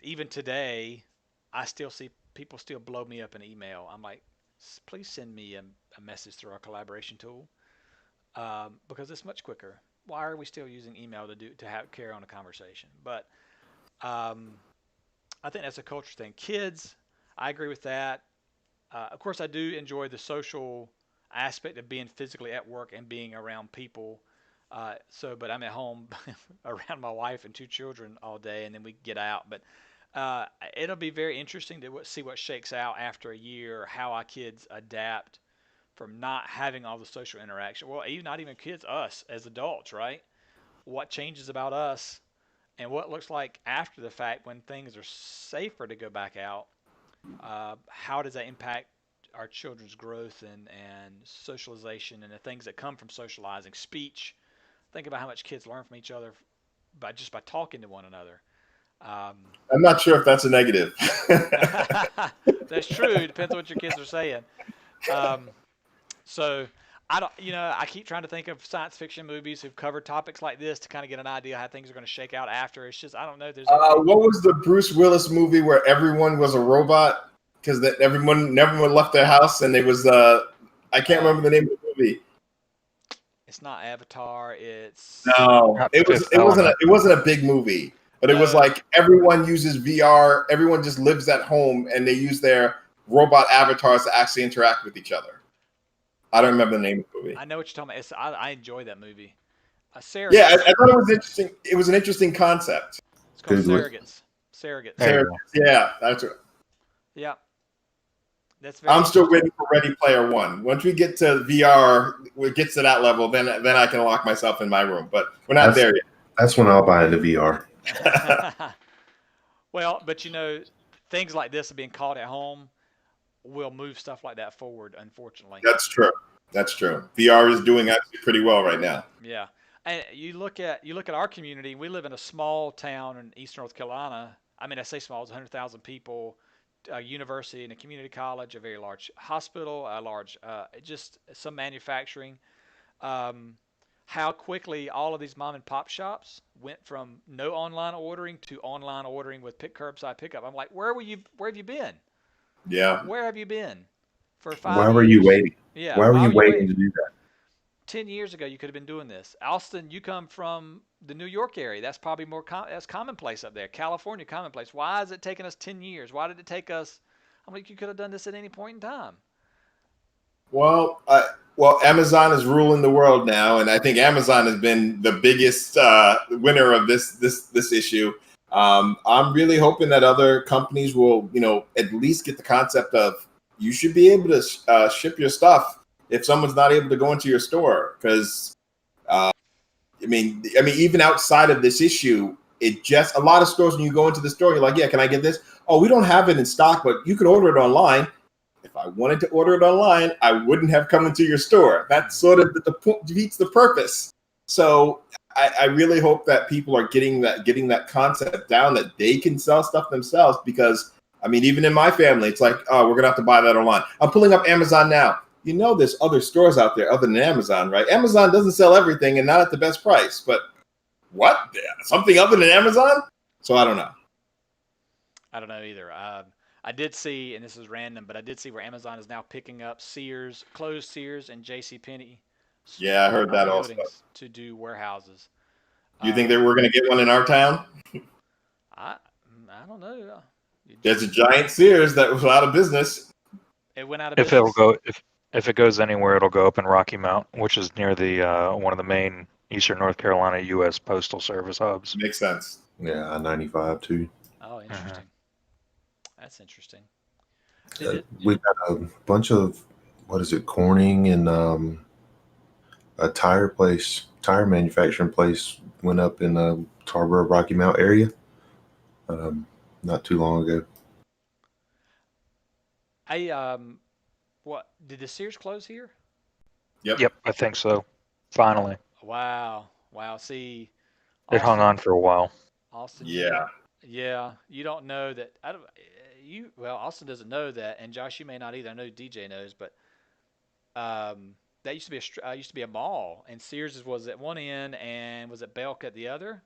Even today, I still see people still blow me up an email. I'm like, please send me a message through our collaboration tool because it's much quicker. Why are we still using email to carry on a conversation? But I think that's a culture thing. Kids, I agree with that. Of course, I do enjoy the social aspect of being physically at work and being around people. But I'm at home around my wife and 2 children all day, and then we get out. But it'll be very interesting to see what shakes out after a year, how our kids adapt from not having all the social interaction. Well, not even kids, us as adults, right? What changes about us and what looks like after the fact when things are safer to go back out. How does that impact our children's growth and socialization and the things that come from socializing? Speech. Think about how much kids learn from each other by talking to one another. I'm not sure if that's a negative. That's true. It depends on what your kids are saying. So I don't, I keep trying to think of science fiction movies who've covered topics like this to kind of get an idea how things are going to shake out after. It's just, I don't know. What was the Bruce Willis movie where everyone was a robot because everyone left their house and it was I can't remember the name of the movie. It's not Avatar. It's it wasn't a big movie, but it was like everyone uses VR. Everyone just lives at home and they use their robot avatars to actually interact with each other. I don't remember the name of the movie. I know what you're talking about. I enjoy that movie. Yeah, I thought it was interesting. It was an interesting concept. It's called Surrogates. Surrogates. Yeah, that's it. Yeah. I'm still waiting for Ready Player One. Once we get to VR, when it gets to that level, then I can lock myself in my room. But we're not there yet. That's when I'll buy the VR. Well, but things like this being caught at home will move stuff like that forward, unfortunately. That's true. That's true. VR is doing actually pretty well right now. Yeah. And you look at our community. We live in a small town in Eastern North Carolina. I mean, I say small; it's 100,000 people, a university and a community college, a very large hospital, a large just some manufacturing. Um, how quickly all of these mom and pop shops went from no online ordering to online ordering with curbside pickup. I'm like, where have you been? Yeah. Where have you been for Why 5 were you years? waiting? Yeah, Why were why you were you waiting waiting? to do that? 10 years ago, you could have been doing this. Austin, you come from the New York area. That's probably that's commonplace up there. California, commonplace. Why is it taking us 10 years? Why did it take us? I'm like, you could have done this at any point in time. Well, Amazon is ruling the world now, and I think Amazon has been the biggest winner of this issue. I'm really hoping that other companies will, at least get the concept of you should be able to ship your stuff if someone's not able to go into your store. Because I mean, even outside of this issue, it just a lot of stores when you go into the store, you're like, yeah, can I get this? Oh, we don't have it in stock, but you can order it online. If I wanted to order it online, I wouldn't have come into your store. That's sort of the point, defeats the purpose. So I really hope that people are getting that concept down, that they can sell stuff themselves. Because I mean, even in my family, it's like, oh, we're gonna have to buy that online. I'm pulling up Amazon now. There's other stores out there other than Amazon, right? Amazon doesn't sell everything and not at the best price. But what? Something other than Amazon? So I don't know. I don't know either. I did see, and this is random, but I did see where Amazon is now picking up closed Sears and JCPenney Yeah, I heard that also. buildings to do warehouses. You think that we're going to get one in our town? I don't know. There's a giant Sears that was out of business. It went out of business. If it goes anywhere, it'll go up in Rocky Mount, which is near the one of the main Eastern North Carolina U.S. Postal Service hubs. Makes sense. Yeah, I-95 too. Oh, interesting. That's interesting. We've got a bunch of Corning and a tire manufacturing place went up in the Tarboro Rocky Mount area not too long ago. What did the Sears close here? Yep, I think so. Finally. Wow. See, it hung on for a while. Austin. Yeah. Yeah. You don't know that. Austin doesn't know that, and Josh, you may not either. I know DJ knows, but that used to be a mall, and Sears was at one end, and was it Belk at the other?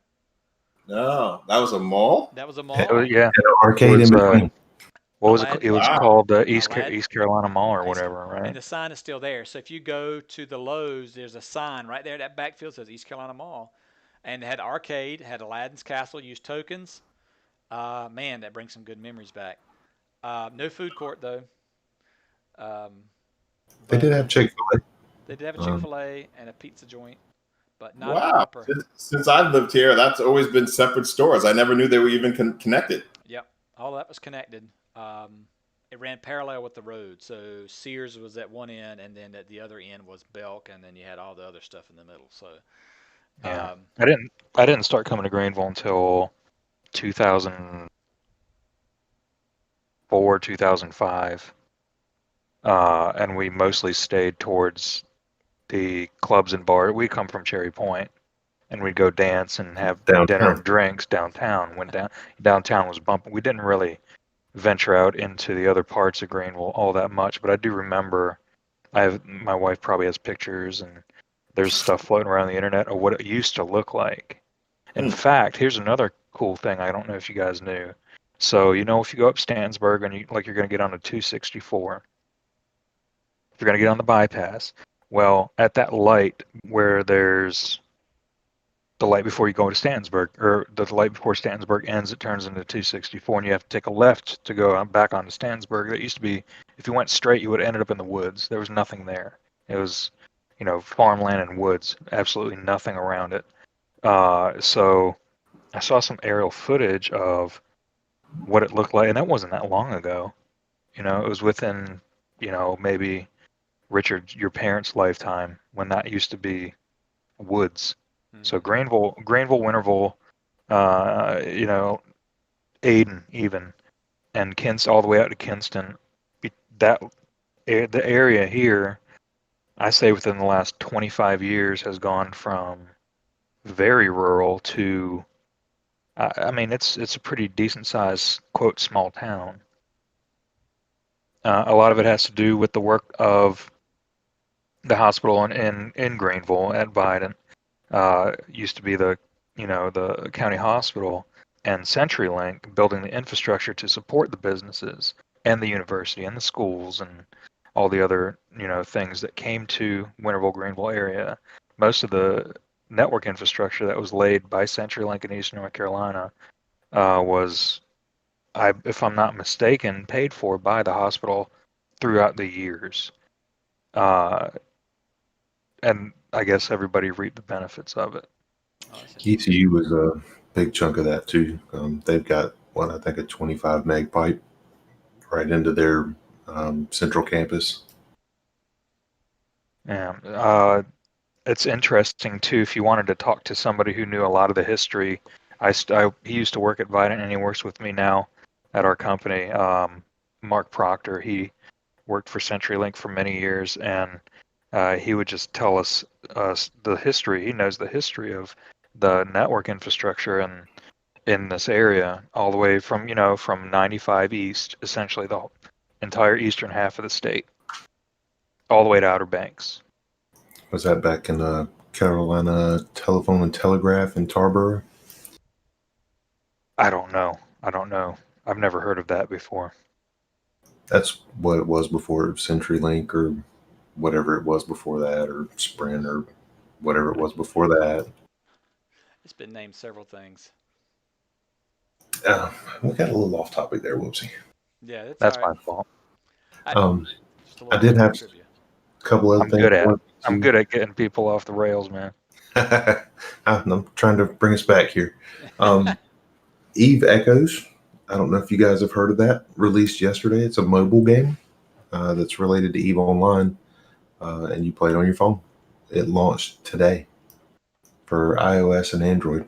No, that was a mall. That was a mall. Yeah. An arcade in between. What was it? It was called East Carolina Mall or East, whatever, right? And the sign is still there. So if you go to the Lowe's, there's a sign right there. That backfield says East Carolina Mall, and it had arcade, had Aladdin's Castle, used tokens. Man, that brings some good memories back. No food court though. They did have Chick-fil-A. They did have a Chick-fil-A and a pizza joint, but not proper. Since I've lived here, that's always been separate stores. I never knew they were even connected. Yep, all that was connected. It ran parallel with the road. So Sears was at one end, and then at the other end was Belk, and then you had all the other stuff in the middle. So yeah, I didn't start coming to Greenville until 2004, 2005, and we mostly stayed towards the clubs and bars. We come from Cherry Point, and we'd go dance and have dinner and drinks downtown. Downtown was bumping. We didn't really venture out into the other parts of Greenville all that much, but I do remember. My wife probably has pictures, and there's stuff floating around the internet of what it used to look like. In fact, here's another cool thing. I don't know if you guys knew. So if you go up Stansburg and you're going to get on a 264, if you're going to get on the bypass, well, at that light where there's the light before you go to Stansburg, or the light before Stansburg ends, it turns into 264, and you have to take a left to go back onto Stansburg. That used to be, if you went straight, you would have ended up in the woods. There was nothing there. It was, farmland and woods, absolutely nothing around it. So I saw some aerial footage of what it looked like, and that wasn't that long ago. It was within, maybe Richard, your parents' lifetime, when that used to be woods. So Greenville, Winterville, Ayden even, and Kinston all the way out to Kinston. The area here, I say within the last 25 years, has gone from very rural to, I mean, it's a pretty decent sized, quote, small town. A lot of it has to do with the work of the hospital in Greenville at Biden. Used to be the county hospital, and CenturyLink building the infrastructure to support the businesses and the university and the schools and all the other things that came to Winterville Greenville area. Most of the network infrastructure that was laid by CenturyLink in Eastern North Carolina was, if I'm not mistaken, paid for by the hospital throughout the years. And I guess everybody reaped the benefits of it. ECU was a big chunk of that too. They've got I think a 25 meg pipe right into their central campus. Yeah, it's interesting too. If you wanted to talk to somebody who knew a lot of the history, he used to work at Vidant, and he works with me now at our company. Mark Proctor, he worked for CenturyLink for many years, and he would just tell us the history. He knows the history of the network infrastructure in this area, all the way from 95 east, essentially the entire eastern half of the state, all the way to Outer Banks. Was that back in Carolina Telephone and Telegraph in Tarboro? I don't know. I've never heard of that before. That's what it was before CenturyLink or whatever it was before that, or Sprint or whatever it was before that. It's been named several things. We got a little off topic there, whoopsie. Yeah, that's all right. my fault. I did have a couple other things. I'm good at getting people off the rails, man. I'm trying to bring us back here. Eve Echoes. I don't know if you guys have heard of that. Released yesterday. It's a mobile game that's related to Eve Online, and you play it on your phone. It launched today for iOS and Android.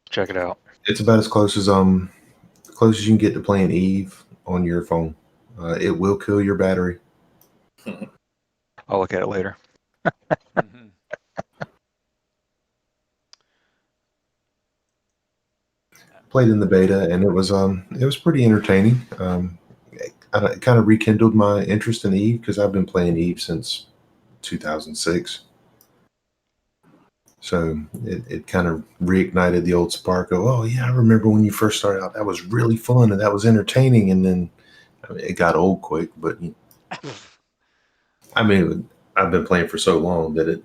Check it out. It's about as close as you can get to playing Eve on your phone. It will kill your battery. I'll look at it later. Mm-hmm. Played in the beta, and it was pretty entertaining. It kind of rekindled my interest in Eve because I've been playing Eve since 2006. So it kind of reignited the old spark of, oh yeah, I remember when you first started out, that was really fun and that was entertaining, and then it got old quick. But I mean, I've been playing for so long that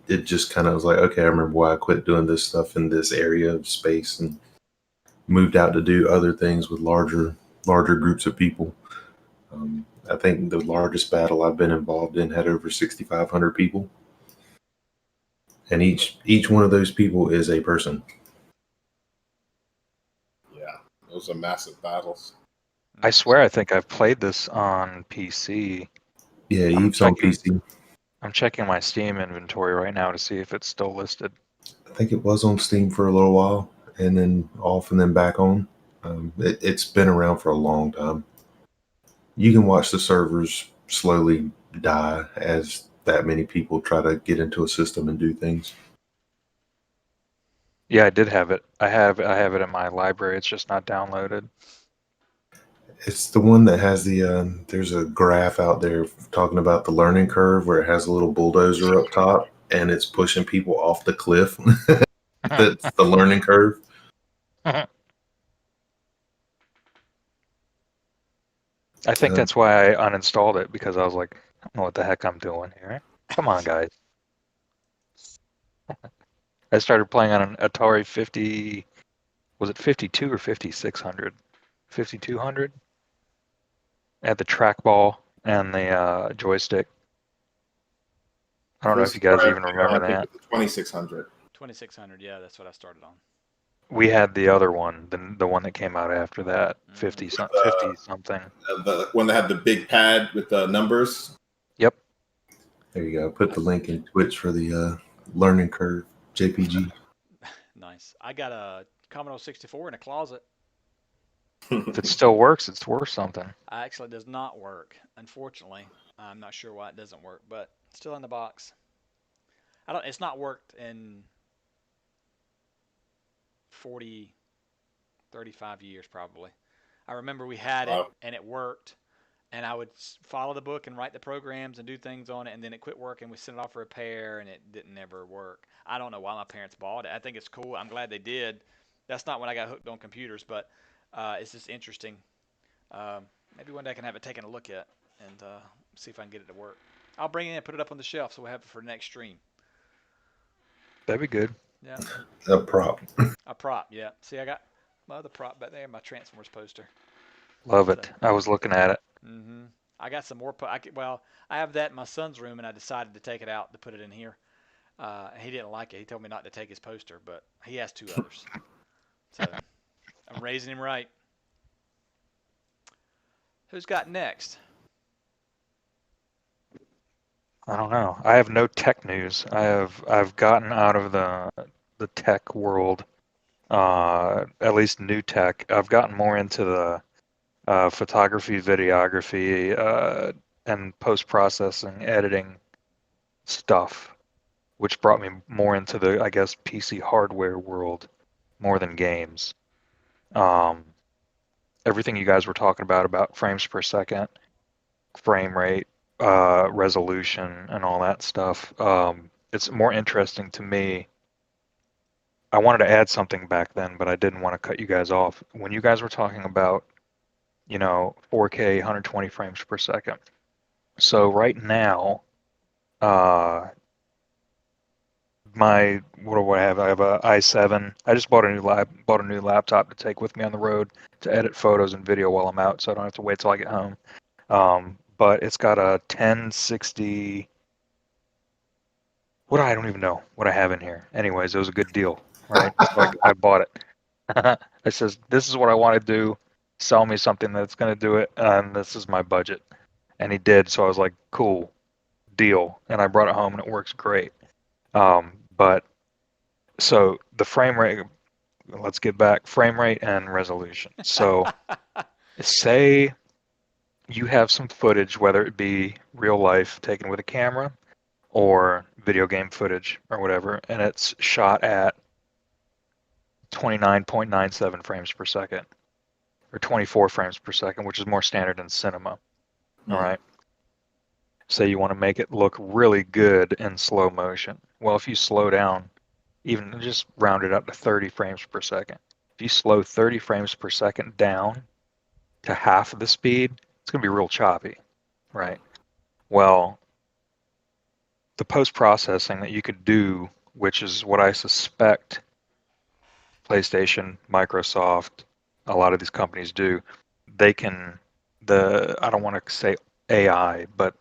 it just kind of was like, okay, I remember why I quit doing this stuff in this area of space and moved out to do other things with larger groups of people. I think the largest battle I've been involved in had over 6,500 people. And each one of those people is a person. Yeah, those are massive battles. I swear I think I've played this on PC. Yeah, Eve's on PC. I'm checking my Steam inventory right now to see if it's still listed. I think it was on Steam for a little while, and then off and then back on. It's been around for a long time. You can watch the servers slowly die as that many people try to get into a system and do things. Yeah, I did have it. I have it in my library. It's just not downloaded. It's the one that has there's a graph out there talking about the learning curve where it has a little bulldozer up top and it's pushing people off the cliff. That's the learning curve. I think that's why I uninstalled it, because I was like, I don't know what the heck I'm doing here. Come on, guys. I started playing on an Atari 50, was it 52 or 5600? 5200? Had the trackball and the joystick. I don't know if you guys even remember that. 2600. 2600, yeah, that's what I started on. We had the other one, the one that came out after that, 50 something. The one that had the big pad with the numbers. Yep. There you go. Put the link in Twitch for the learning curve JPG. Nice. I got a Commodore 64 in a closet. If it still works, it's worth something. Actually, it does not work, unfortunately. I'm not sure why it doesn't work, but it's still in the box. It's not worked in 40, 35 years probably. I remember we had it and it worked, and I would follow the book and write the programs and do things on it, and then it quit working. We sent it off for repair, and it didn't ever work. I don't know why my parents bought it. I think it's cool. I'm glad they did. That's not when I got hooked on computers, but it's just interesting. Maybe one day I can have it taken a look at and see if I can get it to work. I'll bring it in and put it up on the shelf so we'll have it for next stream. That'd be good. Yeah. A prop. A prop, yeah. See, I got my other prop back there, my Transformers poster. Love it. I was looking at it. Mm-hmm. I got some more. I have that in my son's room, and I decided to take it out to put it in here. He didn't like it. He told me not to take his poster, but he has 2 others. So I'm raising him right. Who's got next? I don't know. I have no tech news. I've gotten out of the tech world, at least new tech. I've gotten more into the photography, videography, and post-processing, editing stuff, which brought me more into the, I guess, PC hardware world more than games. Everything you guys were talking about frames per second, frame rate, resolution, and all that stuff. It's more interesting to me. I wanted to add something back then, but I didn't want to cut you guys off. When you guys were talking about, 4K, 120 frames per second. So right now, what do I have? I have a i7. I just bought a new laptop to take with me on the road to edit photos and video while I'm out, so I don't have to wait till I get home. But it's got a 1060. I don't even know what I have in here. Anyways, it was a good deal, right? So I bought it. It says, this is what I want to do. Sell me something that's going to do it, and this is my budget. And he did, so I was like, cool, deal. And I brought it home, and it works great. But so the frame rate, let's get back, frame rate and resolution. So say you have some footage, whether it be real life taken with a camera or video game footage or whatever, and it's shot at 29.97 frames per second or 24 frames per second, which is more standard in cinema. All right. Say you want to make it look really good in slow motion. Well, if you slow down, even just round it up to 30 frames per second. If you slow 30 frames per second down to half of the speed, it's going to be real choppy, right? Well, the post-processing that you could do, which is what I suspect PlayStation, Microsoft, a lot of these companies do, they can, I don't want to say AI, but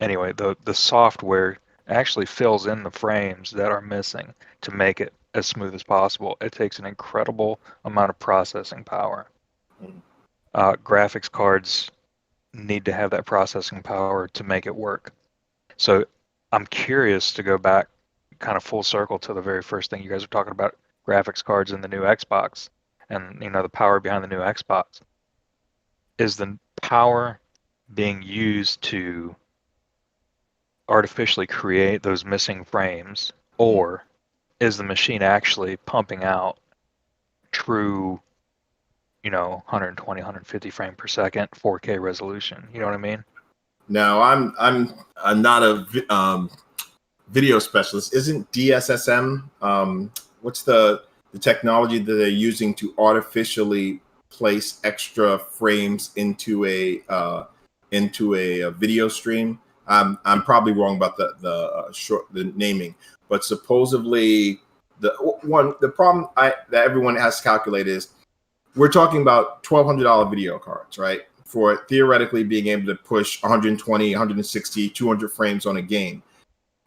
anyway, the software actually fills in the frames that are missing to make it as smooth as possible. It takes an incredible amount of processing power. Graphics cards need to have that processing power to make it work. So I'm curious to go back kind of full circle to the very first thing you guys were talking about, graphics cards in the new Xbox and the power behind the new Xbox. Is the power being used to artificially create those missing frames, or is the machine actually pumping out true 120, 150 frame per second 4K resolution? You know what I mean? Now, I'm not a video specialist. Isn't DSSM what's the technology that they're using to artificially place extra frames into a video stream? I'm probably wrong about the naming, but supposedly the problem that everyone has calculated is we're talking about $1,200 video cards, right? For theoretically being able to push 120, 160, 200 frames on a game.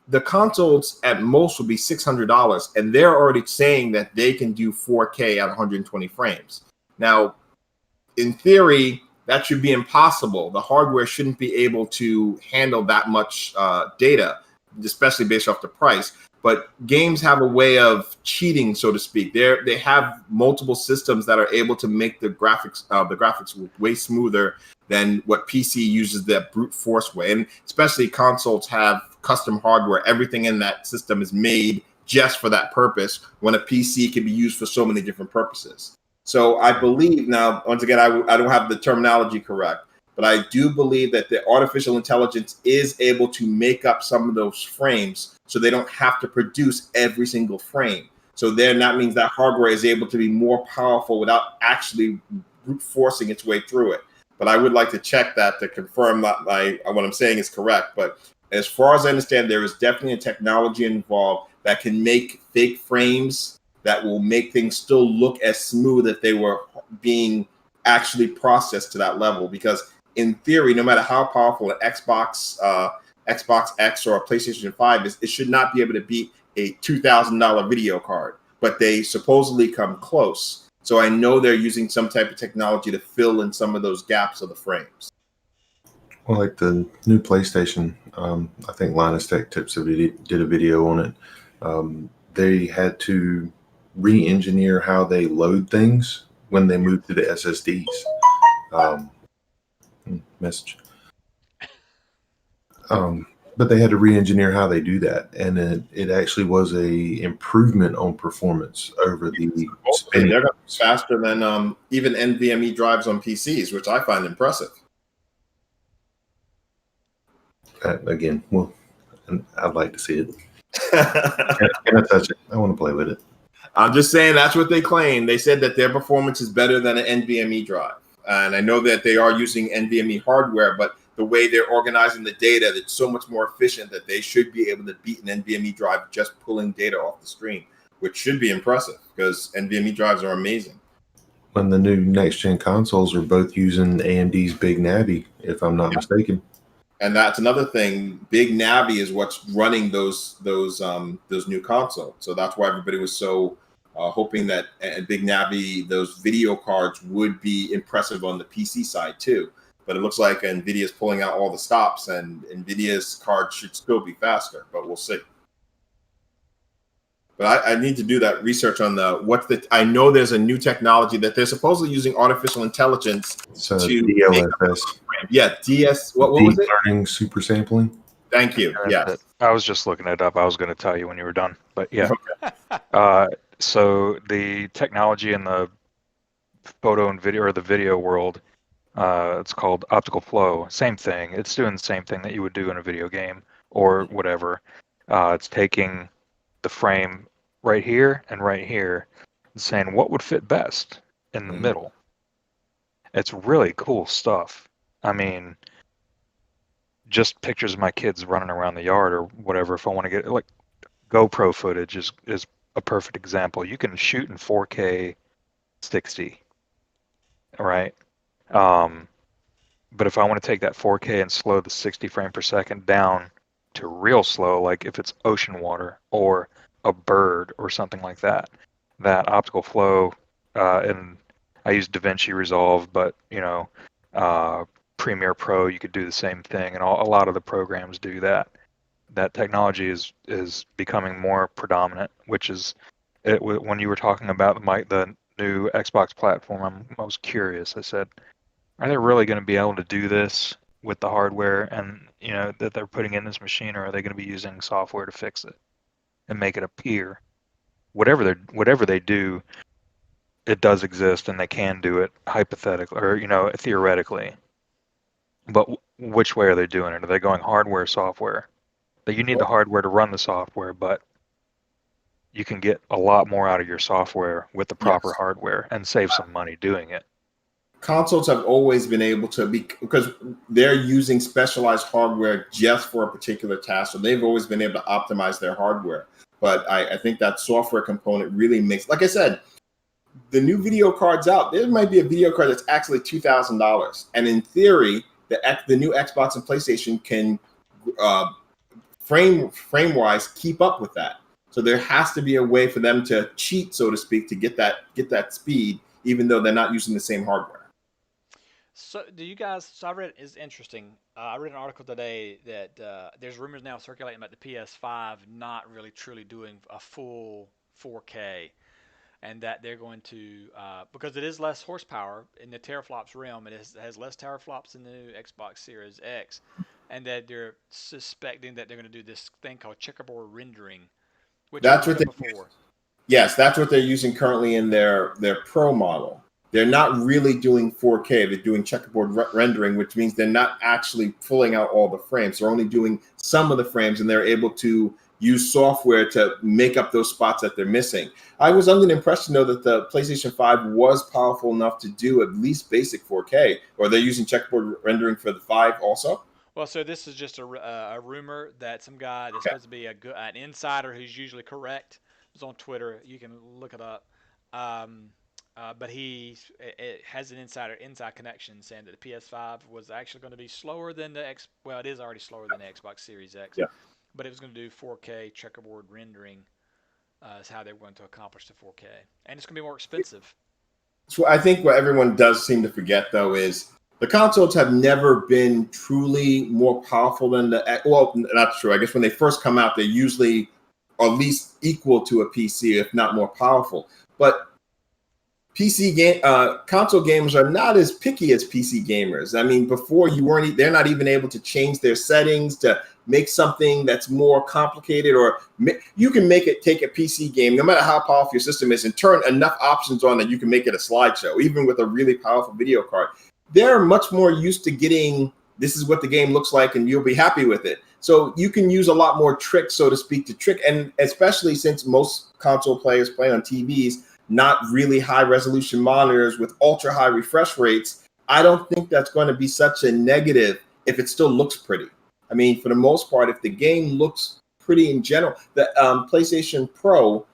The consoles at most will be $600, and they're already saying that they can do 4K at 120 frames. Now, in theory, that should be impossible. The hardware shouldn't be able to handle that much data, especially based off the price. But games have a way of cheating, so to speak. They have multiple systems that are able to make the graphics way smoother than what PC uses that brute force way. And especially consoles have custom hardware. Everything in that system is made just for that purpose, when a PC can be used for so many different purposes. So I believe now, once again, I don't have the terminology correct, but I do believe that the artificial intelligence is able to make up some of those frames so they don't have to produce every single frame. So then that means that hardware is able to be more powerful without actually brute forcing its way through it. But I would like to check that to confirm that what I'm saying is correct. But as far as I understand, there is definitely a technology involved that can make fake frames that will make things still look as smooth if they were being actually processed to that level. Because in theory, no matter how powerful an Xbox X or a PlayStation 5 is, it should not be able to beat a $2,000 video card. But they supposedly come close. So I know they're using some type of technology to fill in some of those gaps of the frames. Well, like the new PlayStation, I think Linus Tech Tips did a video on it. They had to re-engineer how they load things when they moved to the SSDs. Message. But they had to re-engineer how they do that, and it actually was a improvement on performance over the spinning. They're faster than even NVMe drives on PCs, which I find impressive. Again, well, I'd like to see it. Can I touch it? I want to play with it. I'm just saying that's what they claim. They said that their performance is better than an NVMe drive. And I know that they are using NVMe hardware, but the way they're organizing the data, it's so much more efficient that they should be able to beat an NVMe drive just pulling data off the screen, which should be impressive because NVMe drives are amazing. When the new next-gen consoles are both using AMD's Big Navi, if I'm not mistaken. And that's another thing. Big Navi is what's running those new consoles. So that's why everybody was so hoping that Big Navi, those video cards, would be impressive on the PC side too. But it looks like NVIDIA's pulling out all the stops, and NVIDIA's cards should still be faster. But we'll see. But I need to do that research on I know there's a new technology that they're supposedly using artificial intelligence to DLSS. Yeah, what was it? Learning super sampling. Thank you. Yeah. I was just looking it up. I was going to tell you when you were done, but yeah. So the technology in the photo and video, or the video world, it's called optical flow. Same thing. It's doing the same thing that you would do in a video game or whatever. It's taking the frame right here and right here and saying what would fit best in the middle. It's really cool stuff. I mean, just pictures of my kids running around the yard or whatever. If I want to get like GoPro footage is a perfect example. You can shoot in 4K 60, right? But if I want to take that 4K and slow the 60 frame per second down to real slow, like if it's ocean water or a bird or something like that, that optical flow, and I use DaVinci Resolve, but Premiere Pro, you could do the same thing, and a lot of the programs do that. That technology is becoming more predominant, which is when you were talking about the new Xbox platform, I was curious. I said, are they really going to be able to do this with the hardware and that they're putting in this machine, or are they going to be using software to fix it and make it appear? Whatever they do, it does exist, and they can do it hypothetically or theoretically. But which way are they doing it? Are they going hardware, software? That you need the hardware to run the software, but you can get a lot more out of your software with the proper hardware and save some money doing it. Consoles have always been able to because they're using specialized hardware just for a particular task, so they've always been able to optimize their hardware. But I think that software component really makes, like I said, the new video cards out, there might be a video card that's actually $2,000, and in theory, the new Xbox and PlayStation can frame-wise keep up with that. So there has to be a way for them to cheat, so to speak, to get that speed, even though they're not using the same hardware. So do you guys? So I read it's interesting. I read an article today that there's rumors now circulating about the PS5 not really truly doing a full 4K, and that they're going to because it is less horsepower in the teraflops realm. It has less teraflops in the new Xbox Series X, and that they're suspecting that they're going to do this thing called checkerboard rendering, which That's hasn't what been they before. Yes, that's what they're using currently in their Pro model. They're not really doing 4K. They're doing checkerboard rendering, which means they're not actually pulling out all the frames. They're only doing some of the frames, and they're able to use software to make up those spots that they're missing. I was under the impression, though, that the PlayStation 5 was powerful enough to do at least basic 4K, or they're using checkerboard rendering for the 5 also? Well, so this is just a rumor that some guy that's Okay. supposed to be an insider who's usually correct. It was on Twitter. You can look it up. But it has an inside connection saying that the PS5 was actually going to be slower than the X. Well, it is already slower than the Xbox Series X. Yeah. But it was going to do 4K checkerboard rendering. Is how they're going to accomplish the 4K, and it's going to be more expensive. So I think what everyone does seem to forget, though, is the consoles have never been truly more powerful than well, not true. I guess when they first come out, they're usually at least equal to a PC, if not more powerful. But console gamers are not as picky as PC gamers. I mean, before they're not even able to change their settings to make something that's more complicated, or you can take a PC game, no matter how powerful your system is, and turn enough options on that you can make it a slideshow, even with a really powerful video card. They're much more used to getting, this is what the game looks like, and you'll be happy with it. So you can use a lot more tricks, so to speak, to trick, and especially since most console players play on TVs, not really high resolution monitors with ultra high refresh rates, I don't think that's going to be such a negative if it still looks pretty. I mean, for the most part, if the game looks pretty in general, the PlayStation Pro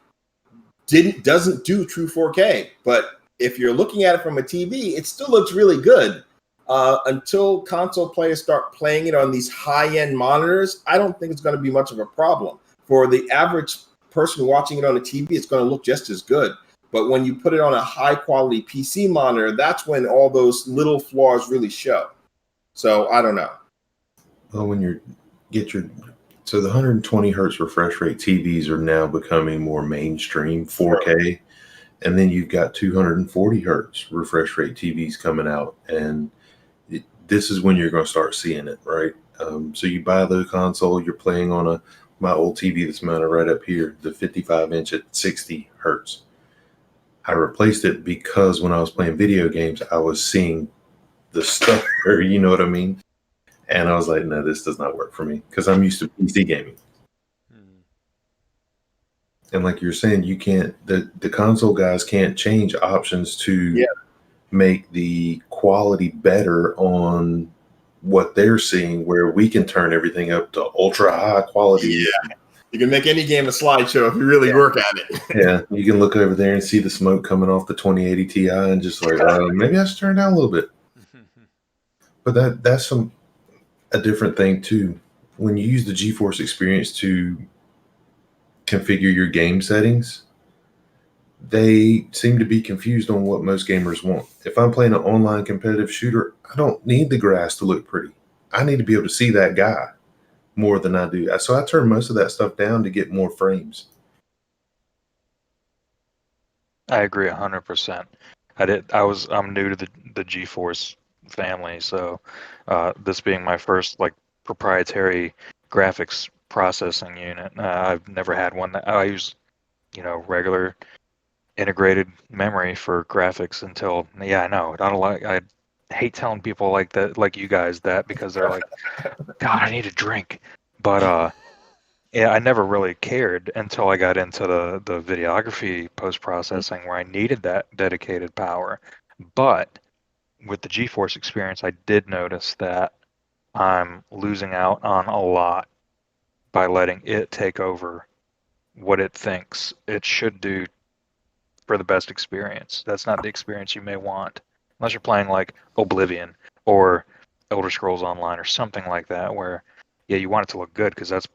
doesn't do true 4K, but if you're looking at it from a TV, it still looks really good. Until console players start playing it on these high-end monitors, I don't think it's going to be much of a problem. For the average person watching it on a TV, it's going to look just as good. But when you put it on a high-quality PC monitor, that's when all those little flaws really show. So I don't know. Well, when so the 120 hertz refresh rate TVs are now becoming more mainstream 4K, sure. And then you've got 240 hertz refresh rate TVs coming out, and this is when you're going to start seeing it, right? So you buy the console, you're playing on my old TV that's mounted right up here, the 55-inch at 60 hertz. I replaced it because when I was playing video games, I was seeing the stuff there, you know what I mean? And I was like, no, this does not work for me because I'm used to PC gaming. And like you're saying, you can't, the console guys can't change options to make the quality better on what they're seeing, where we can turn everything up to ultra high quality. Yeah. You can make any game a slideshow if you really work at it. Yeah, you can look over there and see the smoke coming off the 2080 Ti and just like, maybe I should turn it down a little bit. But that's a different thing too. When you use the GeForce Experience to configure your game settings, they seem to be confused on what most gamers want. If I'm playing an online competitive shooter, I don't need the grass to look pretty. I need to be able to see that guy more than I do. So I turn most of that stuff down to get more frames. I agree 100%. I'm new to the GeForce family, so this being my first proprietary graphics processing unit, I've never had one. I use regular integrated memory for graphics until I know I hate telling people like that, like you guys, that, because they're like, God, I need a drink. But I never really cared until I got into the videography post-processing where I needed that dedicated power. But with the GeForce Experience, I did notice that I'm losing out on a lot by letting it take over what it thinks it should do for the best experience. That's not the experience you may want, unless you're playing like Oblivion or Elder Scrolls Online or something like that, where you want it to look good because that's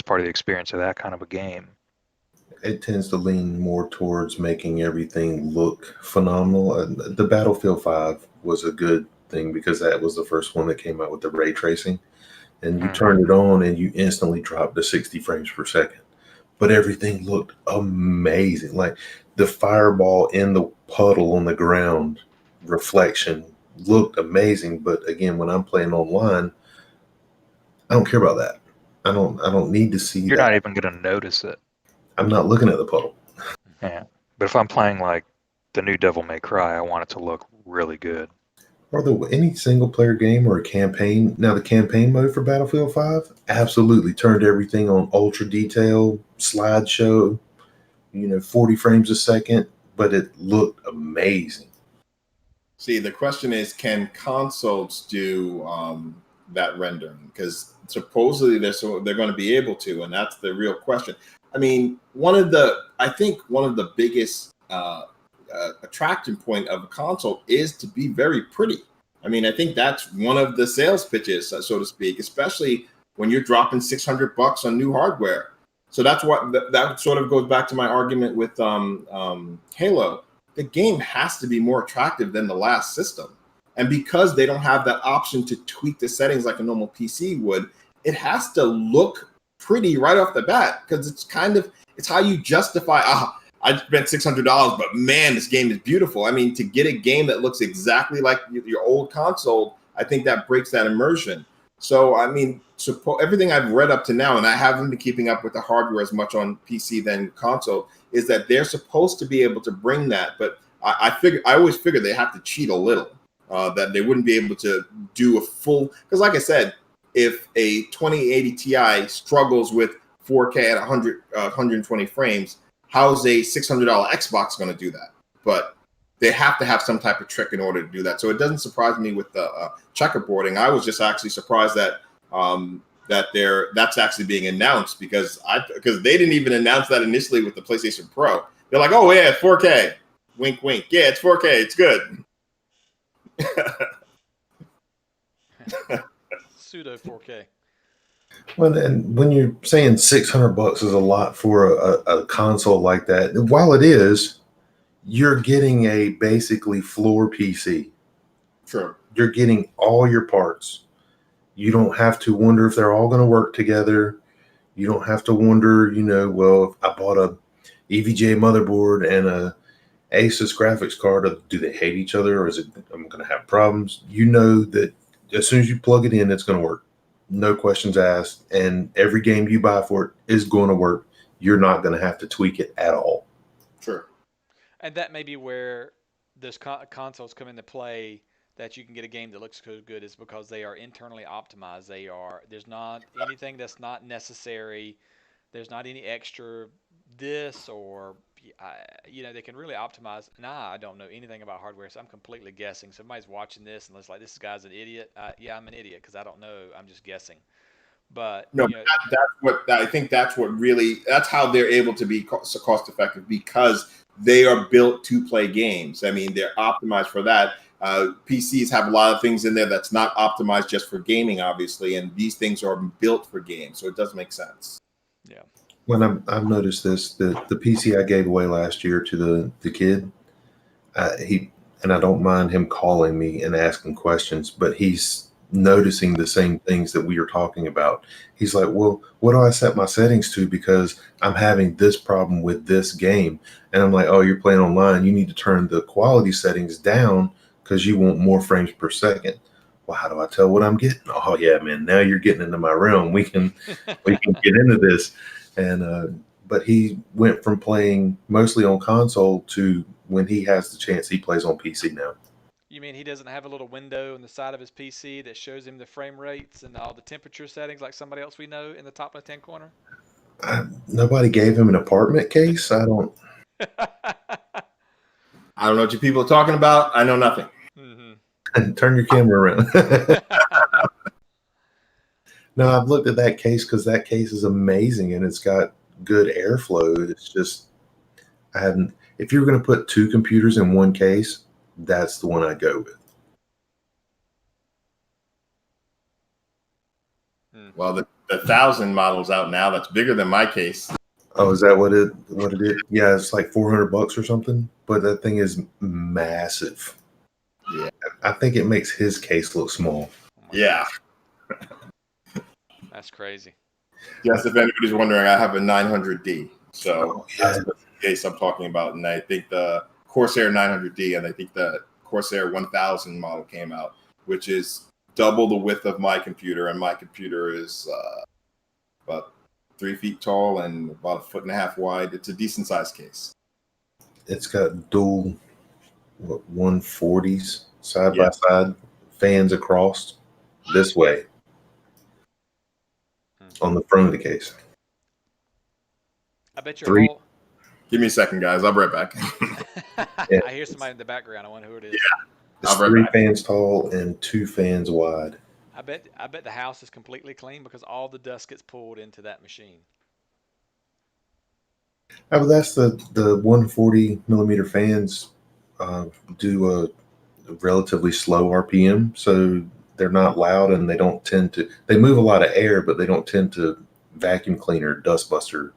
part of the experience of that kind of a game. It tends to lean more towards making everything look phenomenal. The Battlefield 5 was a good thing because that was the first one that came out with the ray tracing. And you Mhm. turned it on and you instantly dropped to 60 frames per second. But everything looked amazing. Like the fireball in the puddle on the ground reflection looked amazing. But again, when I'm playing online, I don't care about that. I don't need to see You're that. not even going to notice it. I'm not looking at the puddle. Yeah. But if I'm playing like the new Devil May Cry, I want it to look really good. Or any single player game or a campaign. Now the campaign mode for Battlefield 5 absolutely turned everything on ultra detail, slideshow, 40 frames a second, but it looked amazing. See, the question is, can consoles do that rendering? Because supposedly they're going to be able to, and that's the real question. I mean, I think one of the biggest attraction point of a console is to be very pretty. I mean, I think that's one of the sales pitches, so to speak, especially when you're dropping $600 on new hardware. So that's what that sort of goes back to my argument with Halo. The game has to be more attractive than the last system. And because they don't have that option to tweak the settings like a normal PC would, it has to look pretty right off the bat, because it's how you justify, I spent $600, but man, this game is beautiful. I mean, to get a game that looks exactly like your old console, I think that breaks that immersion. So, I mean, everything I've read up to now, and I haven't been keeping up with the hardware as much on PC than console, is that they're supposed to be able to bring that. But I always figure they have to cheat a little, that they wouldn't be able to do a full. Because, like I said, if a 2080 Ti struggles with 4K at 120 frames, how's a $600 Xbox going to do that? But they have to have some type of trick in order to do that. So it doesn't surprise me with the checkerboarding. I was just actually surprised that that's actually being announced, because they didn't even announce that initially with the PlayStation Pro. They're like, oh yeah, it's 4K. Wink, wink. Yeah, it's 4K. It's good. Pseudo 4K. Well, and when you're saying $600 is a lot for a console like that, while it is, you're getting a basically floor PC. True. You're getting all your parts. You don't have to wonder if they're all going to work together. You don't have to wonder, well, if I bought a EVGA motherboard and a Asus graphics card, do they hate each other, or is it I'm going to have problems? You know that as soon as you plug it in, it's going to work. No questions asked. And every game you buy for it is going to work. You're not going to have to tweak it at all. Sure. And that may be where those consoles come into play, that you can get a game that looks so good, is because they are internally optimized. There's not anything that's not necessary. There's not any extra this or, they can really optimize. I don't know anything about hardware, so I'm completely guessing. Somebody's watching this and it's like, this guy's an idiot. Yeah, I'm an idiot because I don't know. I'm just guessing. But no, that's how they're able to be cost effective, because they are built to play games. I mean, they're optimized for that. PCs have a lot of things in there that's not optimized just for gaming, obviously, and these things are built for games, so it does make sense. Yeah. When I've noticed this, the PC I gave away last year to the kid, and I don't mind him calling me and asking questions, but he's noticing the same things that we are talking about. He's like, well, what do I set my settings to? Because I'm having this problem with this game. And I'm like, oh, you're playing online. You need to turn the quality settings down because you want more frames per second. Well, how do I tell what I'm getting? Oh yeah, man, now you're getting into my realm. We can get into this. And but he went from playing mostly on console to, when he has the chance, he plays on PC now. You mean he doesn't have a little window on the side of his PC that shows him the frame rates and all the temperature settings like somebody else we know in the top left-hand corner? Nobody gave him an apartment case. I don't know what you people are talking about. I know nothing. Mm-hmm. Turn your camera around. No, I've looked at that case because that case is amazing and it's got good airflow. It's just, if you're going to put two computers in one case, that's the one I'd go with. Well, the 1,000 model's out now. That's bigger than my case. Oh, is that what it is? Yeah, it's like $400 or something. But that thing is massive. Yeah. I think it makes his case look small. Oh my Yeah. gosh. That's crazy. Yes, if anybody's wondering, I have a 900D. So Oh, yeah. that's the case I'm talking about. And I think the Corsair 900D and I think the Corsair 1000 model came out, which is double the width of my computer. And my computer is about 3 feet tall and about 1.5 feet wide. It's a decent sized case. It's got dual 140s side by side, fans across this way on the front of the case. I bet Three. Give me a second, guys. I'll be right back. Yeah. I hear somebody in the background. I wonder who it is. It's 3 fans tall and 2 fans wide. I bet the house is completely clean because all the dust gets pulled into that machine. But that's the 140 millimeter fans do a relatively slow RPM, so they're not loud and they don't tend to. They move a lot of air, but they don't tend to vacuum cleaner, dust buster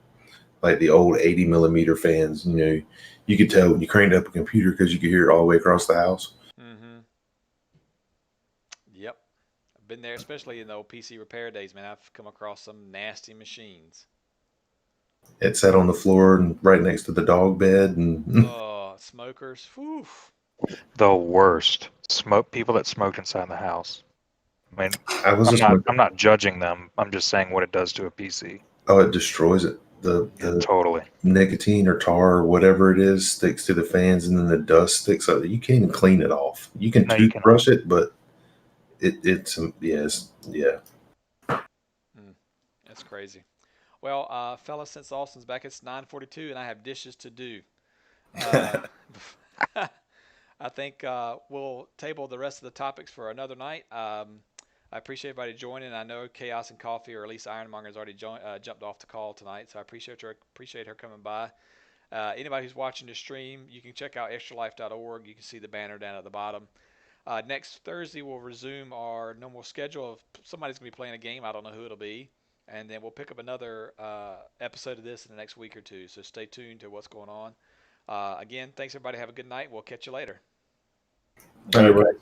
like the old 80 millimeter fans. You know, you could tell when you cranked up a computer because you could hear it all the way across the house. Mm-hmm. Yep. I've been there, especially in the old PC repair days, man. I've come across some nasty machines. It sat on the floor and right next to the dog bed, and Oh, smokers. Whew. The worst. People that smoked inside the house. I mean, I'm not judging them. I'm just saying what it does to a PC. Oh, it destroys it. The totally nicotine or tar or whatever it is sticks to the fans, and then the dust sticks up. You can't even clean it off. You can toothbrush it, but it's yeah. That's crazy. Well, fellas, since Austin's back, it's 9:42, and I have dishes to do. I think we'll table the rest of the topics for another night. I appreciate everybody joining. I know Chaos and Coffee, or at least Ironmonger, has already jumped off the call tonight, so I appreciate her coming by. Anybody who's watching the stream, you can check out extralife.org. You can see the banner down at the bottom. Next Thursday, we'll resume our normal schedule of somebody's going to be playing a game. I don't know who it'll be. And then we'll pick up another episode of this in the next week or two. So stay tuned to what's going on. Again, thanks, everybody. Have a good night. We'll catch you later. All right.